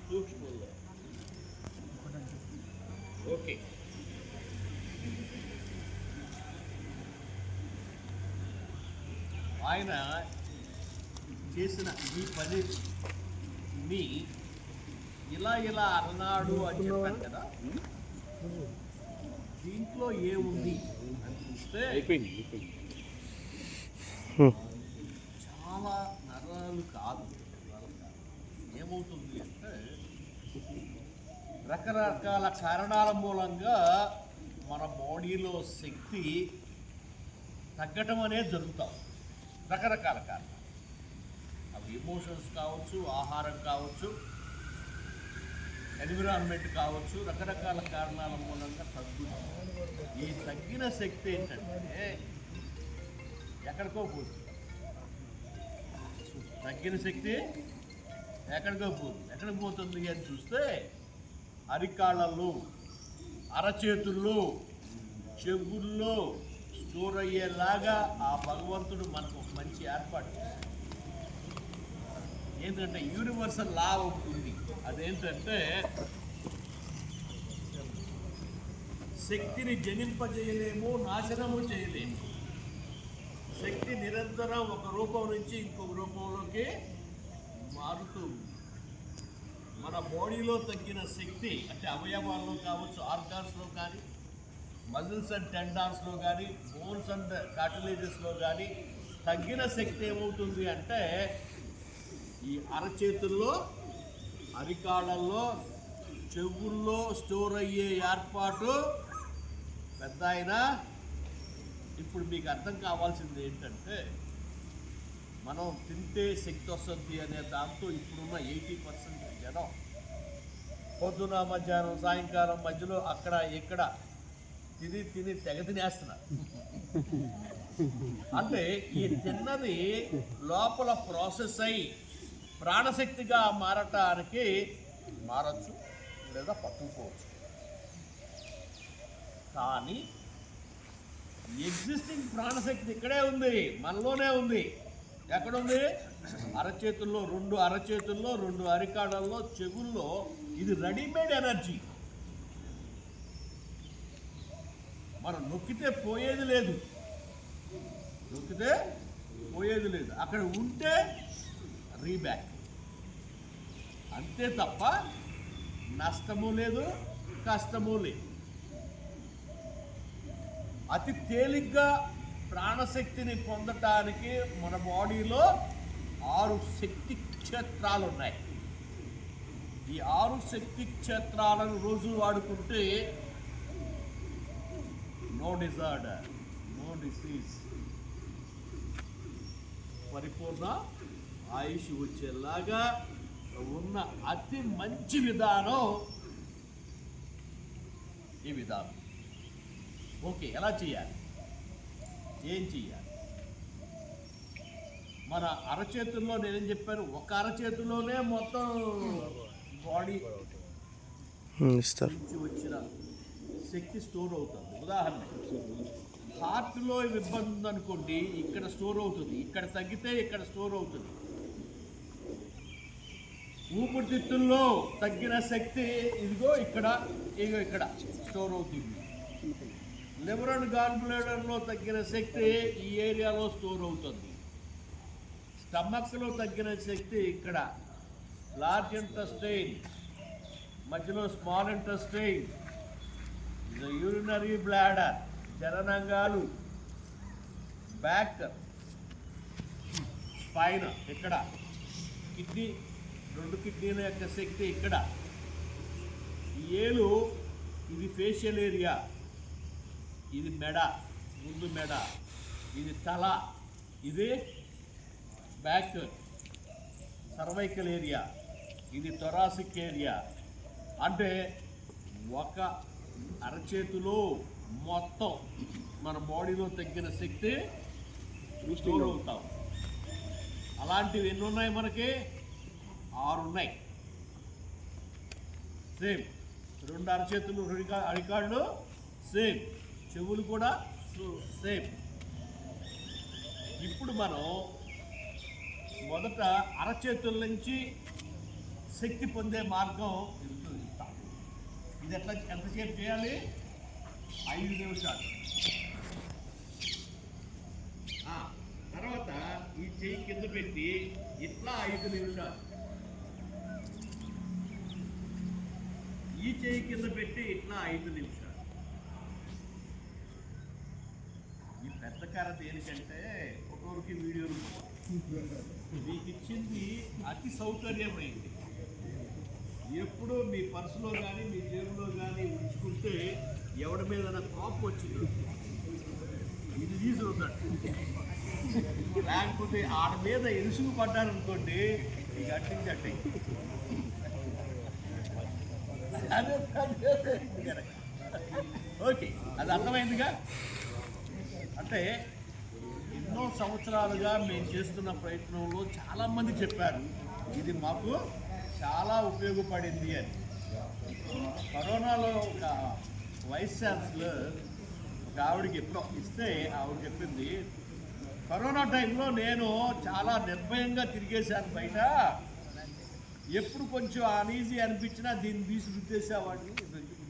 Speaker 1: సూక్ష్మంలో ఓకే, ఆయన చేసిన ఈ పనిని ఇలా అన్నాడు అని చెప్పాను కదా. దీంట్లో ఏముంది అని చూస్తే చాలా నరాలు కాదు. ఏమవుతుంది అంటే, రకరకాల కారణాల మూలంగా మన బాడీలో శక్తి తగ్గటం అనేది జరుగుతాం. రకరకాల కారణాలు, అవి ఎమోషన్స్ కావచ్చు, ఆహారం కావచ్చు, ఎన్విరాన్మెంట్ కావచ్చు, రకరకాల కారణాల మూలంగా తగ్గుతాం. ఈ తగ్గిన శక్తి ఏంటంటే ఎక్కడికో పోతుంది. తగ్గిన శక్తి ఎక్కడికి పోతుంది అని చూస్తే అరికాళ్ళల్లో, అరచేతుల్లో, చెవుల్లో స్టోర్ అయ్యేలాగా ఆ భగవంతుడు మనకు ఒక మంచి ఏర్పాటు. ఏంటంటే యూనివర్సల్ లా ఉంటుంది. అదేంటంటే శక్తిని జనింపజేయలేము, నాశనము చేయలేము. శక్తి నిరంతరం ఒక రూపం నుంచి ఇంకొక రూపంలోకి మారుతూ ఉంది. మన బాడీలో తగ్గిన శక్తి అంటే అవయవాల్లో కావచ్చు, ఆర్గాన్స్లో కానీ, మజిల్స్ అండ్ టెండాన్స్లో కానీ, బోన్స్ అండ్ కార్టిలేజెస్లో కానీ తగ్గిన శక్తి ఏమవుతుంది అంటే ఈ అరచేతుల్లో, అరికాళ్ళల్లో, చెవుల్లో స్టోర్ అయ్యే ఏర్పాటు పెద్ద అయినా. ఇప్పుడు మీకు అర్థం కావాల్సింది ఏంటంటే మనం తింటే శక్తి వస్తుంది అనే దాంతో ఇప్పుడున్న 80% జనం పొద్దున, మధ్యాహ్నం, సాయంకాలం మధ్యలో అక్కడ ఇక్కడ తిని తెగ తినేస్తున్నారు. అంటే ఈ తిన్నది లోపల ప్రాసెస్ అయి ప్రాణశక్తిగా మారటానికి మారచ్చు లేదా పట్టుకోవచ్చు. కానీ ఎగ్జిస్టింగ్ ప్రాణశక్తి ఇక్కడే ఉంది, మనలోనే ఉంది. ఎక్కడుంది? అరచేతుల్లో, 2 అరచేతుల్లో, 2 అరికాళ్ళల్లో, చెవుల్లో. ఇది రెడీమేడ్ ఎనర్జీ. మనం నొక్కితే పోయేది లేదు, అక్కడ ఉంటే రీబ్యాక్, అంతే తప్ప నష్టము లేదు, కష్టము లేదు. అతి తేలిగ్గా ప్రాణశక్తిని పొందటానికి మన బాడీలో 6 శక్తి క్షేత్రాలు ఉన్నాయి. ఈ 6 శక్తి క్షేత్రాలను రోజు వాడుకుంటే నో డిజార్డర్, నో డిసీజ్, పరిపూర్ణ ఆయుష్ వచ్చేలాగా ఉన్న అతి మంచి విధానం ఈ విధానం. ఓకే, ఎలా చేయాలి, ఏం చేయాలి? మన అరచేతుల్లో నేనేం చెప్పాను, ఒక అరచేతుల్లోనే మొత్తం బాడీ నుంచి వచ్చిన శక్తి స్టోర్ అవుతుంది. ఉదాహరణ, హార్ట్లో ఇబ్బంది ఉందనుకోండి, ఇక్కడ స్టోర్ అవుతుంది, ఇక్కడ తగ్గితే ఇక్కడ స్టోర్ అవుతుంది. ఊపిరితిత్తుల్లో తగ్గిన శక్తి ఇదిగో ఇక్కడ స్టోర్ అవుతుంది. లివర్ అండ్ గాల్ బ్లాడర్లో తగ్గిన శక్తి ఈ ఏరియాలో స్టోర్ అవుతుంది. స్టమక్లో తగ్గిన శక్తి ఇక్కడ, లార్జ్ ఇంటెస్టైన్ మధ్యలో స్మాల్ ఇంటెస్టైన్, యూరినరీ బ్లాడర్, జననాంగాలు, బ్యాక్, స్పైన్ ఇక్కడ, కిడ్నీ, 2 కిడ్నీల యొక్క శక్తి ఇక్కడ, ఏలు ఇది ఫేషియల్ ఏరియా, ఇది మెడ, ముందు మెడ, ఇది తల, ఇది బ్యాక్ సర్వైకల్ ఏరియా, ఇది థొరాసిక్ ఏరియా. అంటే ఒక అరచేతిలో మొత్తం మన బాడీలో తగ్గిన శక్తి స్టోర్ అవుతాం. అలాంటివి ఎన్ని ఉన్నాయి మనకి? 6 ఉన్నాయి. సేమ్ 2 అరచేతులు, 2 అరికాళ్ళు సేమ్, చెవులు కూడా సేమ్. ఇప్పుడు మనం మొదట అరచేతుల నుంచి శక్తి పొందే మార్గం ఇస్తాం. ఇది ఎంతసేపు చేయాలి? 5 నిమిషాలు. తర్వాత ఈ చెయ్యి కింద పెట్టి ఇట్లా 5 నిమిషాలు, ఈ చెయ్యి కింద పెట్టి ఇట్లా 5 నిమిషాలు. ఈ పెద్ద కర్ర దేనికంటే ఒకరికి వీడియోలు మీకు ఇచ్చింది అతి సౌకర్యమైంది. ఎప్పుడో మీ పర్సులో కానీ మీ జేబులో కానీ ఉంచుకుంటే ఎవడి మీద కోపం వచ్చింది ఇది తీసుకున్నట్టు, లేకపోతే ఆడ మీద ఎరుసుకు పడ్డారనుకోండి ఇక అట్టించట్టే. ఓకే, అది అర్థమైందిగా. అంటే ఎన్నో సంవత్సరాలుగా మేము చేస్తున్న ప్రయత్నంలో చాలామంది చెప్పారు ఇది మాకు చాలా ఉపయోగపడింది అని. కరోనాలో ఒక వైస్ ఛాన్సలర్ ఒక ఆవిడకి ఎప్పుడో ఇస్తే ఆవిడ చెప్పింది, కరోనా టైంలో నేను చాలా నిర్భయంగా తిరిగేశాను బయట, ఎప్పుడు కొంచెం అనీజీ అనిపించినా దీన్ని తీసి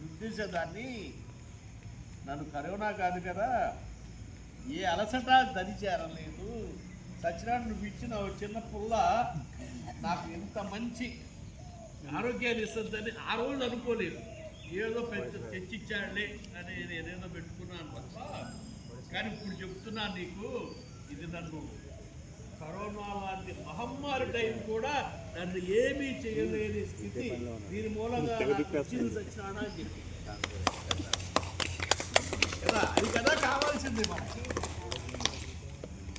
Speaker 1: రుద్దేసేదాన్ని, నన్ను కరోనా కాదు కదా, ఏ అలసట దరి చేరలేదు. సత్యనారాయణ నువ్వు ఇచ్చిన చిన్న పుల్ల నాకు ఇంత మంచి ఆరోగ్యాన్ని ఇస్తుందని ఆ రోజు అనుకోలేదు. ఏదో పెద్ద తెచ్చిచ్చాడులే అని నేనేదో పెట్టుకున్నాను తప్ప. కానీ ఇప్పుడు చెప్తున్నాను నీకు, ఇది నన్ను కరోనా లాంటి మహమ్మారి టైం కూడా నన్ను ఏమీ చేయలేని స్థితి దీని మూలంగా సత్యనారాయణ అని చెప్పి కదా, అది కదా కావాల్సింది మనకి.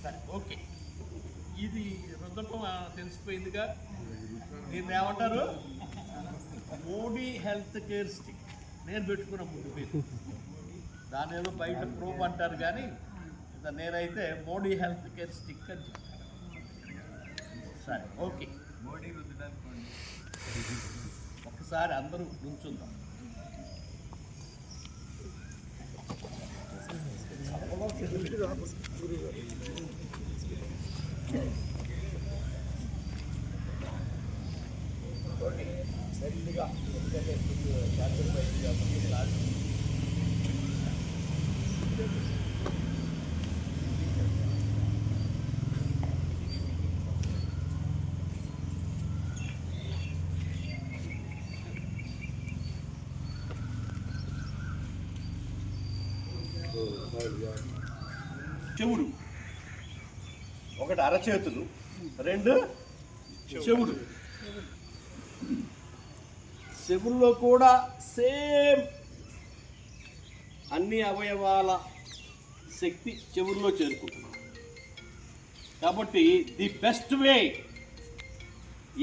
Speaker 1: సరే ఓకే, ఇది రుద్రపం తెలిసిపోయిందిగా. దీన్ని ఏమంటారు? Modi health care stick. నేను పెట్టుకున్న ముందు పేరు, దాని ఏదో బయట ప్రోబ్ అంటారు కానీ నేనైతే మోడీ హెల్త్ కేర్ స్టిక్ అని చెప్తాను. సరే ఓకే, ఒకసారి అందరూ నుంచుందాం. మెల్లిగా చెవుడు, ఒకటి అరచేతులు, రెండు చెవుడు. చెవుల్లో కూడా సేమ్ అన్ని అవయవాల శక్తి చెవుల్లో చేరుకుంటుంది. కాబట్టి ది బెస్ట్ వే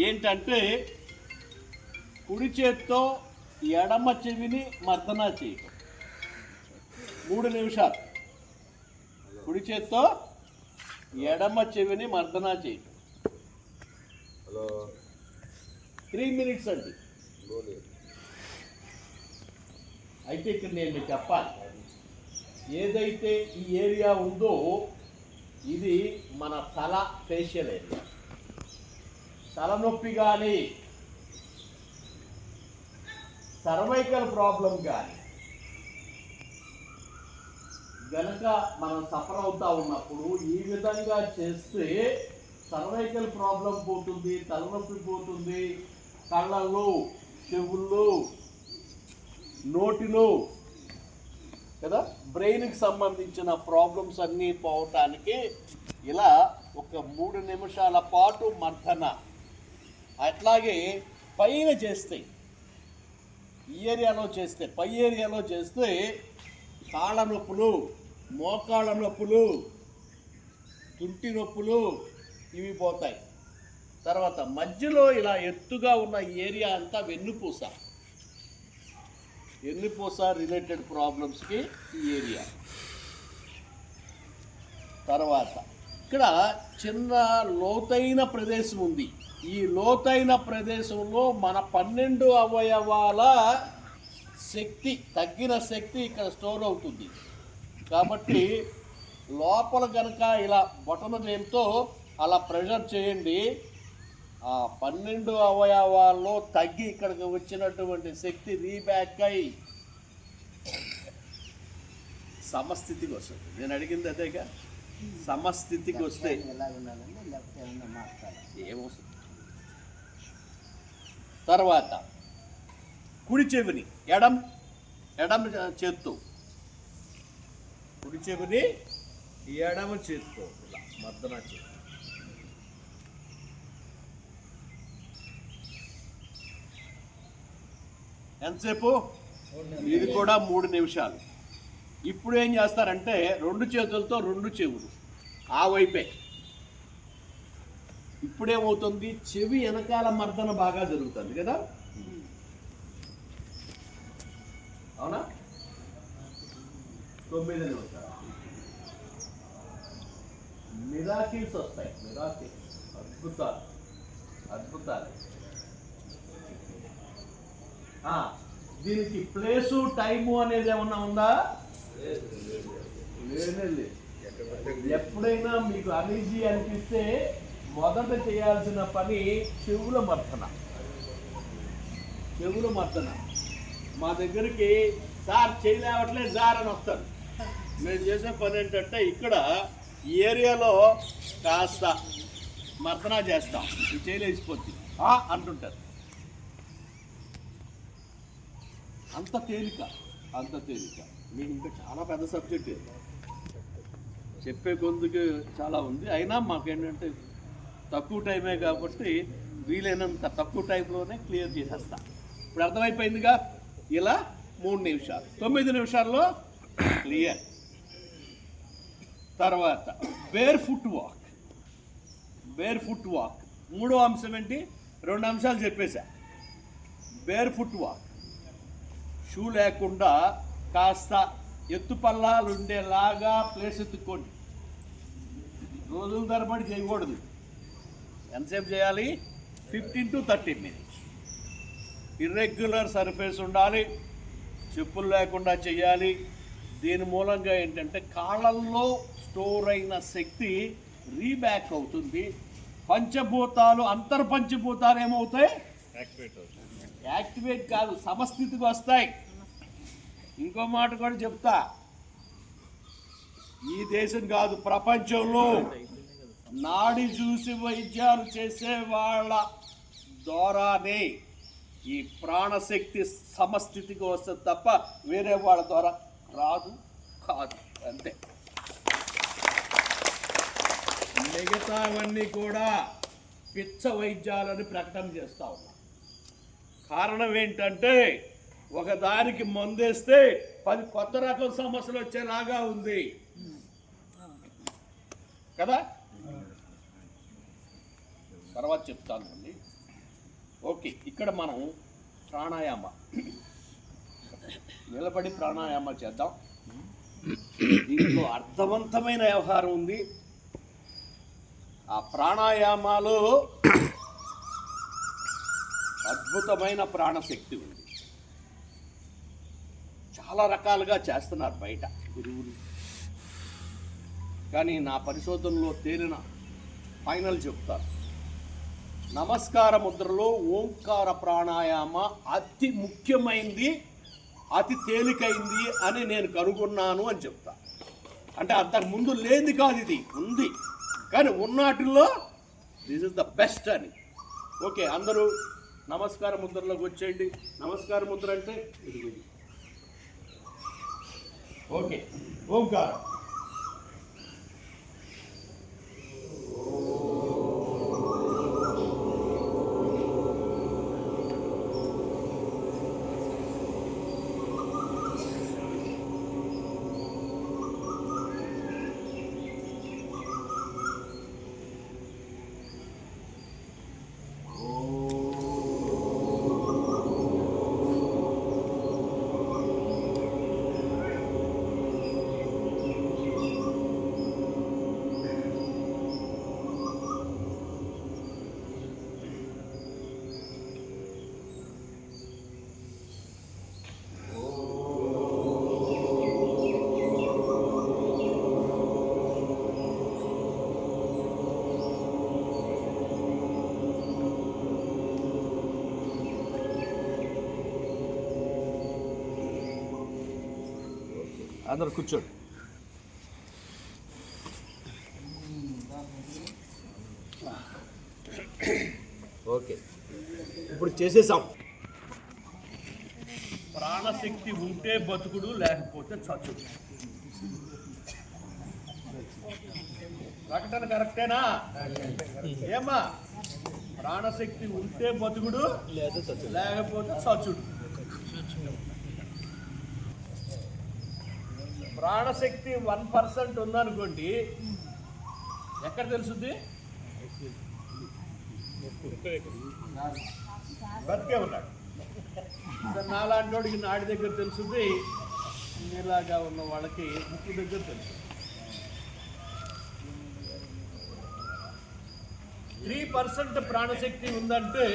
Speaker 1: ఏంటంటే కుడి చేత్తో ఎడమ చెవిని మర్దనా చేయటం. 3 నిమిషాలు కుడి చేత్తో ఎడమ చెవిని మర్దనా చేయటం. 3 మినిట్స్ అండి. అయితే ఇక్కడ నేను మీకు చెప్పాలి, ఏదైతే ఈ ఏరియా ఉందో ఇది మన తల ఫేషియల్ ఏరియా. తలనొప్పి కానీ సర్వైకల్ ప్రాబ్లం కానీ గనక మనం సఫర్ అవుతా ఉన్నప్పుడు ఈ విధంగా చేస్తే సర్వైకల్ ప్రాబ్లం పోతుంది, తలనొప్పి పోతుంది. కళ్ళల్లో, చెవుల్లో, నోటిలో కదా బ్రెయిన్కి సంబంధించిన ప్రాబ్లమ్స్ అన్నీ పోవటానికి ఇలా ఒక 3 నిమిషాల పాటు మర్దన. అట్లాగే పైన చేస్తే, ఈ ఏరియాలో చేస్తే, పై ఏరియాలో చేస్తే కాళ్ళ నొప్పులు, మోకాళ్ళ నొప్పులు, తుంటి నొప్పులు ఇవి పోతాయి. తర్వాత మధ్యలో ఇలా ఎత్తుగా ఉన్న ఏరియా అంతా వెన్నుపూస రిలేటెడ్ ప్రాబ్లమ్స్కి ఈ ఏరియా. తర్వాత ఇక్కడ చిన్న లోతైన ప్రదేశం ఉంది. ఈ లోతైన ప్రదేశంలో మన 12 అవయవాల శక్తి, తగ్గిన శక్తి ఇక్కడ స్టోర్ అవుతుంది. కాబట్టి లోపల కనుక ఇలా బొటన వేలుతో అలా ప్రెషర్ చేయండి, ఆ 12 అవయవాల్లో తగ్గి ఇక్కడికి వచ్చినటువంటి శక్తి రీబ్యాక్ అయి సమస్థితికి వస్తుంది. నేను అడిగింది అదేగా, సమస్థితికి వస్తే ఏమవుతుంది. తర్వాత కుడి చెవిని ఎడమ చేత్తో, కుడి చెవిని ఎడమ చేత్తో ఇలా మర్దన చేత్తో. ఎంతసేపు? ఇది కూడా 3 నిమిషాలు. ఇప్పుడు ఏం చేస్తారంటే 2 చేతులతో 2 చెవులు ఆ వైపే. ఇప్పుడేమవుతుంది, చెవి వెనకాల మర్దన బాగా జరుగుతుంది కదా, అవునా? 9 నిమిషాలు. మిరాకిల్స్ వస్తాయి, మిరాకిల్స్, అద్భుతాలు. దీనికి ప్లేసు, టైము అనేది ఏమన్నా ఉందా? లేదు. ఎప్పుడైనా మీకు అనీజీ అనిపిస్తే మొదట చేయాల్సిన పని చెవుల మర్దన. మా దగ్గరికి సార్ చేయలేవట్లేదు సార్ అని వస్తారు. మేము చేసే పని ఏంటంటే ఇక్కడ ఈ ఏరియాలో కాస్త మర్దనా చేస్తాం, ఈ చేయలేసిపోతుంది అంటుంటారు. అంత తేలిక మీకు ఇంకా చాలా పెద్ద సబ్జెక్ట్ చెప్పే గొంతుకి చాలా ఉంది. అయినా మాకేంటంటే తక్కువ టైమే కాబట్టి వీలైనంత తక్కువ టైంలోనే క్లియర్ చేసేస్తా. ఇప్పుడు అర్థమైపోయిందిగా, ఇలా 3 నిమిషాలు 9 నిమిషాల్లో క్లియర్. తర్వాత బేర్ ఫుట్ వాక్ మూడో అంశం ఏంటి? 2 అంశాలు చెప్పేశా. బేర్ ఫుట్ వాక్, షూ లేకుండా కాస్త ఎత్తుపల్లాలు ఉండేలాగా ప్లేస్ ఎత్తుక్కోండి. రోజుల తరబడి చేయకూడదు. ఎంతసేపు చేయాలి? 15 to 30 minutes. ఇర్రెగ్యులర్ సర్ఫేస్ ఉండాలి, చెప్పులు లేకుండా చేయాలి. దీని మూలంగా ఏంటంటే కాళ్ళల్లో స్టోర్ అయిన శక్తి రీబ్యాక్ అవుతుంది. పంచభూతాలు అంతర్పంచభూతాలు ఏమవుతాయి? యాక్టివేట్ కాదు, సమస్థితికి వస్తాయి. ఇంకో మాట కూడా చెప్తా, ఈ దేశం కాదు ప్రపంచంలో నాడి చూసి వైద్యాలు చేసే వాళ్ళ ద్వారానే ఈ ప్రాణశక్తి సమస్థితికి వస్తుంది తప్ప వేరే వాళ్ళ ద్వారా కాదు. అంతే. మిగతావన్నీ కూడా పిచ్చ వైద్యాలని ప్రకటన చేస్తా ఉన్నా. కారణం ఏంటంటే ఒకదానికి మందేస్తే 10 కొత్త రకం సమస్యలు వచ్చేలాగా ఉంది కదా. తర్వాత చెప్తాను అండి. ఓకే, ఇక్కడ మనం ప్రాణాయామ నిలబడి ప్రాణాయామ చేద్దాం. దీంట్లో అర్థవంతమైన వ్యవహారం ఉంది. ఆ ప్రాణాయామాలు అద్భుతమైన ప్రాణశక్తి ఉంది. చాలా రకాలుగా చేస్తున్నారు బయట గురువులు, కానీ నా పరిశోధనలో తేలిన ఫైనల్ చెప్తాను. నమస్కార ముద్రలో ఓంకార ప్రాణాయామ అతి ముఖ్యమైనది, అతి తేలికైంది అని నేను కనుగొన్నాను అని చెప్తా. అంటే అంతకు ముందు లేనిది కాదు, ఇది ఉంది, కానీ ఉన్నాటిల్లో దిస్ ఇస్ ద బెస్ట్ అని. ఓకే, అందరూ నమస్కార ముద్రలోకి వచ్చేయండి. నమస్కార ముద్ర అంటే ఇది. ఓకే, ఓంకారం. అందరు కూర్చోండి. ఓకే, ఇప్పుడు చేసేసాం. ప్రాణశక్తి ఉంటే బతుకుడు, లేకపోతే చచ్చుడు. ప్రకటన కరెక్టేనా? ఏమ్మా, ప్రాణశక్తి ఉంటే బతుకుడు, లేకపోతే చచ్చుడు. ప్రాణశక్తి 1% ఉందనుకోండి, ఎక్కడ తెలుస్తుంది? బతికే ఉన్నాడు. నాలాంటి వాడికి నాడి దగ్గర తెలుస్తుంది, ఇలాగా ఉన్న వాళ్ళకి ముక్కు దగ్గర తెలుసు. 3% ప్రాణశక్తి ఉందంటే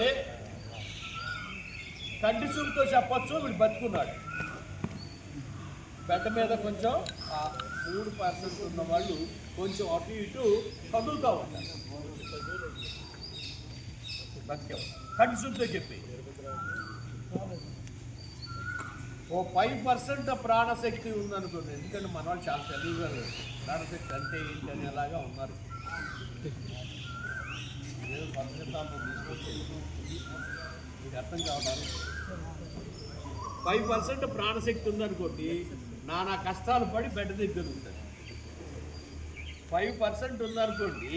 Speaker 1: కండిషన్తో చెప్పచ్చు వీడు బతుకున్నాడు. బెడ్ మీద కొంచెం 3% ఉన్న వాళ్ళు కొంచెం అటు ఇటు కదులుతూ ఉంటారు. బతికే కండిషన్తో చెప్పి ఓ 5% ప్రాణశక్తి ఉందనుకోండి. ఎందుకంటే మన వాళ్ళు చాలా తెలివిగా ప్రాణశక్తి అంటే ఏంటి అనేలాగా ఉన్నారు. మీకు అర్థం కావడానికి 5% ప్రాణశక్తి ఉందనుకోండి, నానా కష్టాలు పడి బెడ్ దగ్గర ఉంటుంది. 5% ఉందనుకోండి,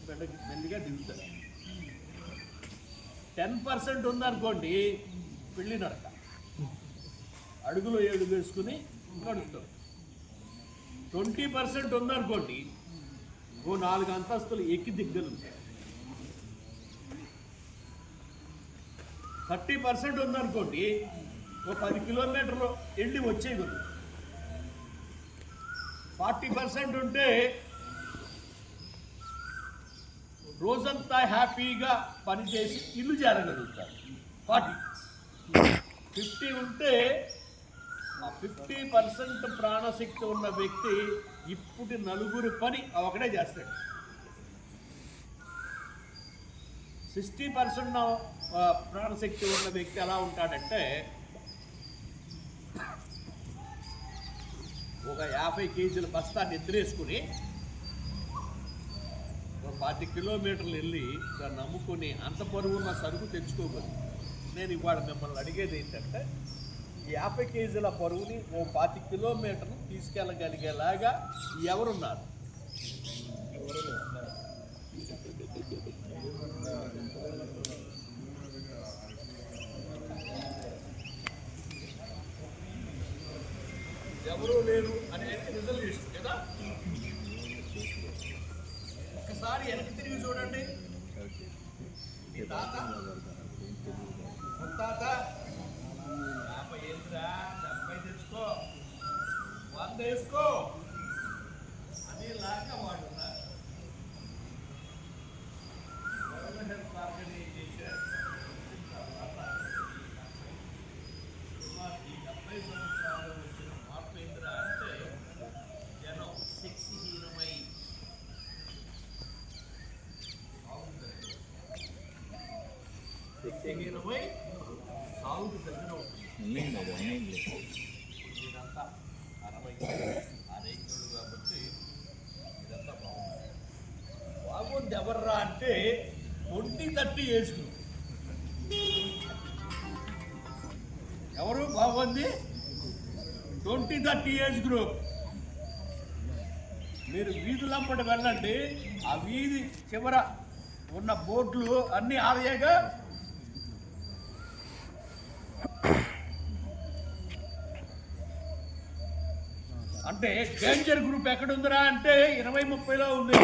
Speaker 1: బెడ్కి మెల్లిగా దిగుతుంది. 10% ఉందనుకోండి, పెళ్ళి నడక అడుగులో ఏడు వేసుకుని నడుస్తాం. 20% ఉందనుకోండి, ఓ 4 అంతస్తులు ఎక్కి దిగ్గలుంటాయి. 30% ఉందనుకోండి, ఓ 10 కిలోమీటర్లు వెళ్ళి వచ్చేయగలరు. 40% ఉంటే రోజంతా హ్యాపీగా పనిచేసి ఇల్లు చేరగలుగుతారు. 50 ఉంటే ఆ 50% ప్రాణశక్తి ఉన్న వ్యక్తి ఇప్పుడు నలుగురు పని ఒకటే చేస్తాడు. 60% ప్రాణశక్తి ఉన్న వ్యక్తి ఎలా ఉంటాడంటే, ఒక 50 కేజీల బస్తా నిద్రేసుకుని ఒక 10 కిలోమీటర్లు వెళ్ళి దాన్ని నమ్ముకొని అంత బరువున్న సరుకు తెచ్చుకోగలరు. నేను ఇవాళ మిమ్మల్ని అడిగేది ఏంటంటే, 50 కేజీల బరువుని ఓ 10 కిలోమీటర్లు తీసుకెళ్ళగలిగేలాగా ఎవరున్నారు? ఎవరూ లేరు అనేది రిజల్యూషన్ కదా. ఒకసారి వెనక్కి తిరిగి చూడండి. మీ తాత ముత్తాత 50 ఏంద్రా 70 తెచ్చుకో 100 వేసుకో అనేలాగా వాడు ఉన్నారు. గవర్నమెంట్ హెల్త్ ఆర్గనైజేషన్ ఈ 70 సంవత్సరాలు వచ్చిన మార్పు ఏంద్రా అంటే, జనం శక్తిహీనమై సాగుకు దగ్గర ఉంటుంది. ఇదంతా 60 అరేంజ్డ్ కాబట్టి ఇదంతా బాగుంది. బాగుంది ఎవర్రా అంటే 20-30 వేసుకున్నాం. ఎవరు బాగుంది? 20-30 ఏజ్ గ్రూప్. మీరు వీధులంపటి వెళ్ళండి, ఆ వీధి చివర ఉన్న బోర్డులు అన్నీ ఆలయగా. అంటే డేంజర్ గ్రూప్ ఎక్కడుందిరా అంటే 20-30లో ఉంది.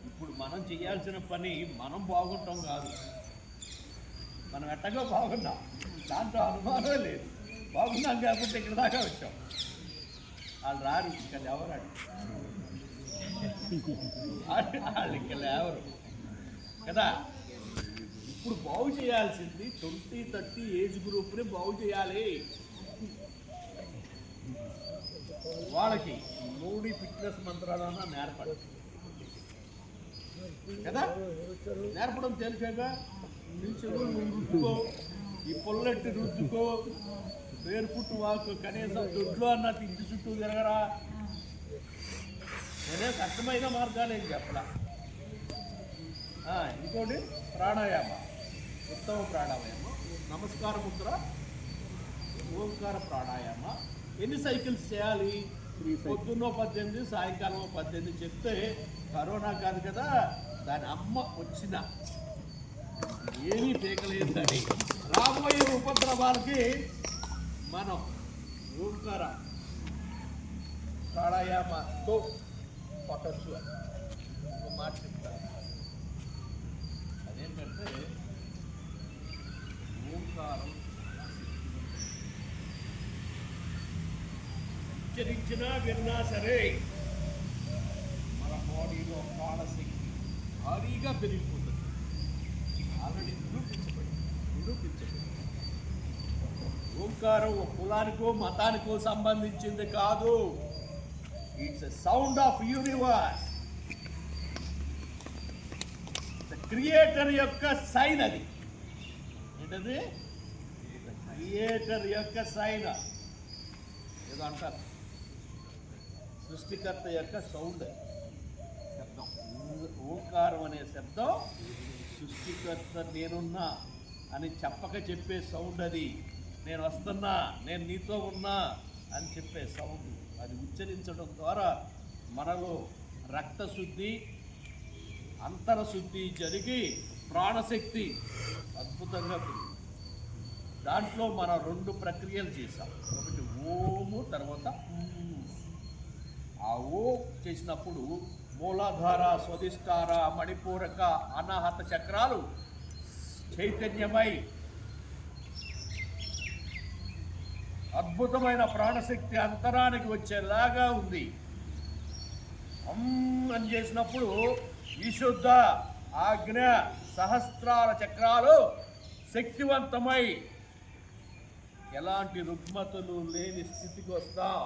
Speaker 1: ఇప్పుడు మనం చేయాల్సిన పని మనం బాగుంటాం కాదు, మనం ఎట్టగా బాగున్నాం, దాంట్లో అనుమానం లేదు. బాగున్నాం కాబట్టి ఇక్కడ దాకా వచ్చాం. వాళ్ళు రారు, ఇక్కడ ఎవరండి వాళ్ళు ఇక్కడ ఎవరు కదా. ఇప్పుడు బాగు చేయాల్సింది 20-30 ఏజ్ గ్రూప్ని బాగు చేయాలి. వాళ్ళకి 3 ఫిట్నెస్ మంత్రాలన్నా నేర్పడం కదా. నేర్పడం తెలిసాక రుద్దుకో, ఈ పొల్లెట్టి రుద్దుకో, పేరు పుట్టు వాకు, కనీసం దొడ్లో అన్న ఇంటి చుట్టూ తిరగరా. నేనే కష్టమైన మార్గాలు ఏం చెప్పలా. ఇంకోటి ప్రాణాయామ, ఉత్తమ ప్రాణాయామ, నమస్కార ముద్ర, ఓంకార ప్రాణాయామ. ఎన్ని సైకిల్స్ చేయాలి? పొద్దున్నో 18, సాయంకాలం 18 చెప్తే కరోనా కాదు కదా, దాని అమ్మ వచ్చిన ఏమీ పీకలేదని రాబోయే ఉపద్రవాలకి మనం ఓంకార ప్రాణాయామతో పట్టచ్చు అని ఒక మాట చెప్తారు. అదేంటంటే ఓంకారం ఉచ్చరించినా విన్నా సరే మన బాడీలో ప్రాణశక్తి భారీగా పెరిగిపోతుంది. ఆల్రెడీ నిరూపించబడి ఓంకారం ఒక కులానికో మతానికో సంబంధించింది కాదు. It's a sound of universe. The creator యొక్క సైన్ అది. ఏంటది? క్రియేటర్ యొక్క సైన్ ఏదో అంటారు, సృష్టికర్త యొక్క సౌండ్ శబ్దం. ఓంకారం అనే శబ్దం సృష్టికర్త నేనున్నా అని చెప్పక చెప్పే సౌండ్ అది. నేను వస్తున్నా, నేను నీతో ఉన్నా అని చెప్పే సౌండ్. అది ఉచ్చరించడం ద్వారా మనలో రక్తశుద్ధి, అంతరశుద్ధి జరిగి ప్రాణశక్తి అద్భుతంగా పెరిగింది. దాంట్లో మనం 2 ప్రక్రియలు చేసాం. ఒకటి ఓము, తర్వాత ఆ ఓ చేసినప్పుడు మూలాధార, స్వధిష్ఠార, మణిపూరక, అనాహత చక్రాలు చైతన్యమై అద్భుతమైన ప్రాణశక్తి అంతరానికి వచ్చేలాగా ఉంది. అని చేసినప్పుడు విశుద్ధ ఆజ్ఞ సహస్రాల చక్రాలు శక్తివంతమై ఎలాంటి రుగ్మతలు లేని స్థితికి వస్తాం,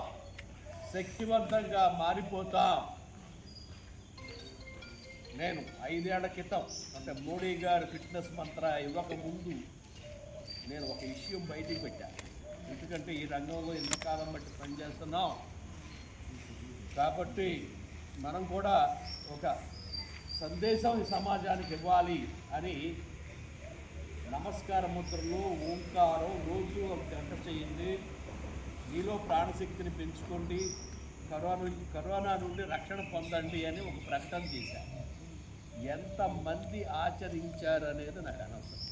Speaker 1: శక్తివంతంగా మారిపోతాం. నేను 5 ఏళ్ల క్రితం, అంటే మోడీ గారు ఫిట్నెస్ మంత్ర ఇవ్వకముందు నేను ఒక విషయం బయటికి పెట్టాను. ఎందుకంటే ఈ రంగంలో ఎంతకాలం బట్టి పనిచేస్తున్నాం కాబట్టి మనం కూడా ఒక సందేశం ఈ సమాజానికి ఇవ్వాలి అని నమస్కార ముద్రలు, ఓంకారం రోజు ఒక గంట చేయండి, మీలో ప్రాణశక్తిని పెంచుకోండి, కరోనా నుండి రక్షణ పొందండి అని ఒక ప్రకటన చేశారు. ఎంతమంది ఆచరించారనేది నాకు అనవసరం.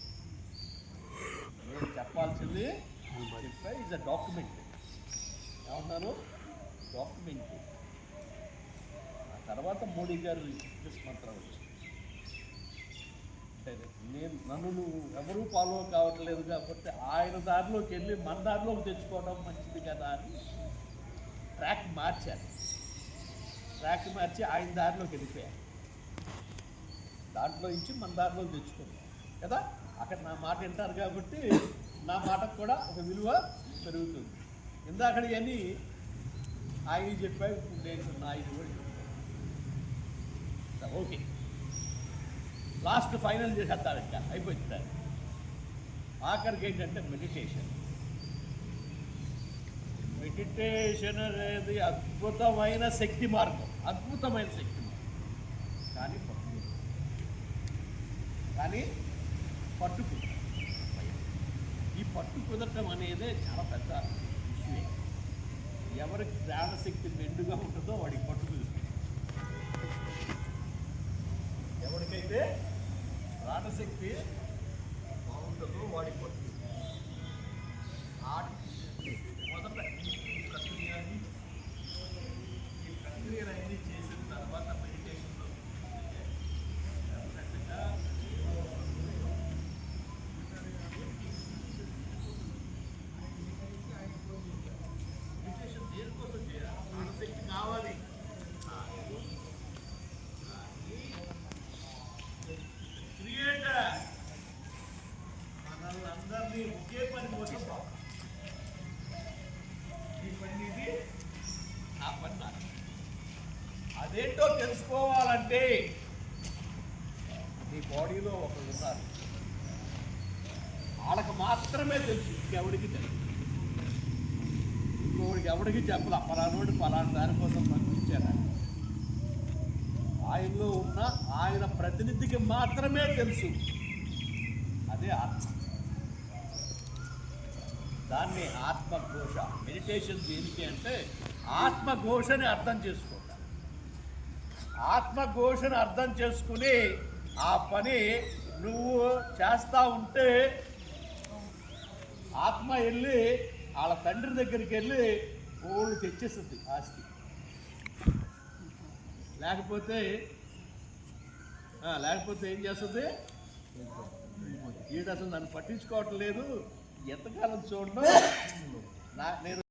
Speaker 1: నేను చెప్పాల్సింది ఈజ్ అ డాక్యుమెంట్. ఏమన్నారు? డాక్యుమెంట్. ఆ తర్వాత మోడీ గారు ఫిట్నెస్ మంత్రం వచ్చింది. నన్ను ఎవరూ ఫాలో కావట్లేదు కాబట్టి ఆయన దారిలోకి వెళ్ళి మన దారిలోకి తెచ్చుకోవడం మంచిది కదా అని ట్రాక్ మార్చారు. ట్రాక్ మార్చి ఆయన దారిలోకి వెళ్ళిపోయారు. దాంట్లో ఇచ్చి మన దారిలోకి తెచ్చుకున్నాం కదా. అక్కడ నా మాట వింటారు కాబట్టి నా మాటకు కూడా ఒక విలువ పెరుగుతుంది. ఇందాకడి అని ఆయన చెప్పాయి, ఇప్పుడు నేను నా ఇది కూడా చెప్తాను. ఓకే, లాస్ట్ ఫైనల్ చేసేస్తారు, ఇంకా అయిపోతుంది. ఆఖరికి ఏంటంటే మెడిటేషన్. మెడిటేషన్ అనేది అద్భుతమైన శక్తి మార్గం, అద్భుతమైన శక్తి మార్గం. కానీ పట్టు ఈ పట్టు కుదరటం అనేదే చాలా పెద్ద విషయమే. ఎవరికి ప్రాణశక్తి మెండుగా ఉంటుందో వాడికి పట్టు కుదురుతుంది. ఎవరికైతే ప్రాణశక్తి బాగుంటుందో వాడికి పట్టు. మొదట ఈ ప్రక్రియలన్నీ చేసిన తర్వాత మెడిటేషన్లో మెడిటేషన్ దేనికోసం చేయాలి? ప్రాణశక్తి కావాలి. క్రియేటర్ మనల్ని అందరినీ ఒకే పని కోసం ఈ పని ఇది, ఆ పని నాకు. అదేంటో తెలుసుకోవాలంటే నీ బాడీలో ఒకరు ఉన్నారు, వాళ్ళకి మాత్రమే తెలుసు, ఇంకెవడికి తెలుసు. ఇంకొకడికి ఎవడికి చెప్పాల. పలానోడు పలానా దానికోసం పంపించారు. ఆయనలో ఉన్న ఆయన ప్రతినిధికి మాత్రమే తెలుసు. అదే ఆత్మ. దాన్ని ఆత్మఘోష. మెడిటేషన్ దేనికి అంటే ఆత్మఘోషని అర్థం చేసుకుంటా. ఆత్మఘోషను అర్థం చేసుకుని ఆ పని నువ్వు చేస్తూ ఉంటే ఆత్మ వెళ్ళి వాళ్ళ తండ్రి దగ్గరికి వెళ్ళి ఓళ్ళు తెచ్చేస్తుంది ఆస్తి. లేకపోతే ఏం చేస్తుంది? వీడు అసలు నన్ను పట్టించుకోవటం లేదు, ఎంతకాలం చూడడం నేను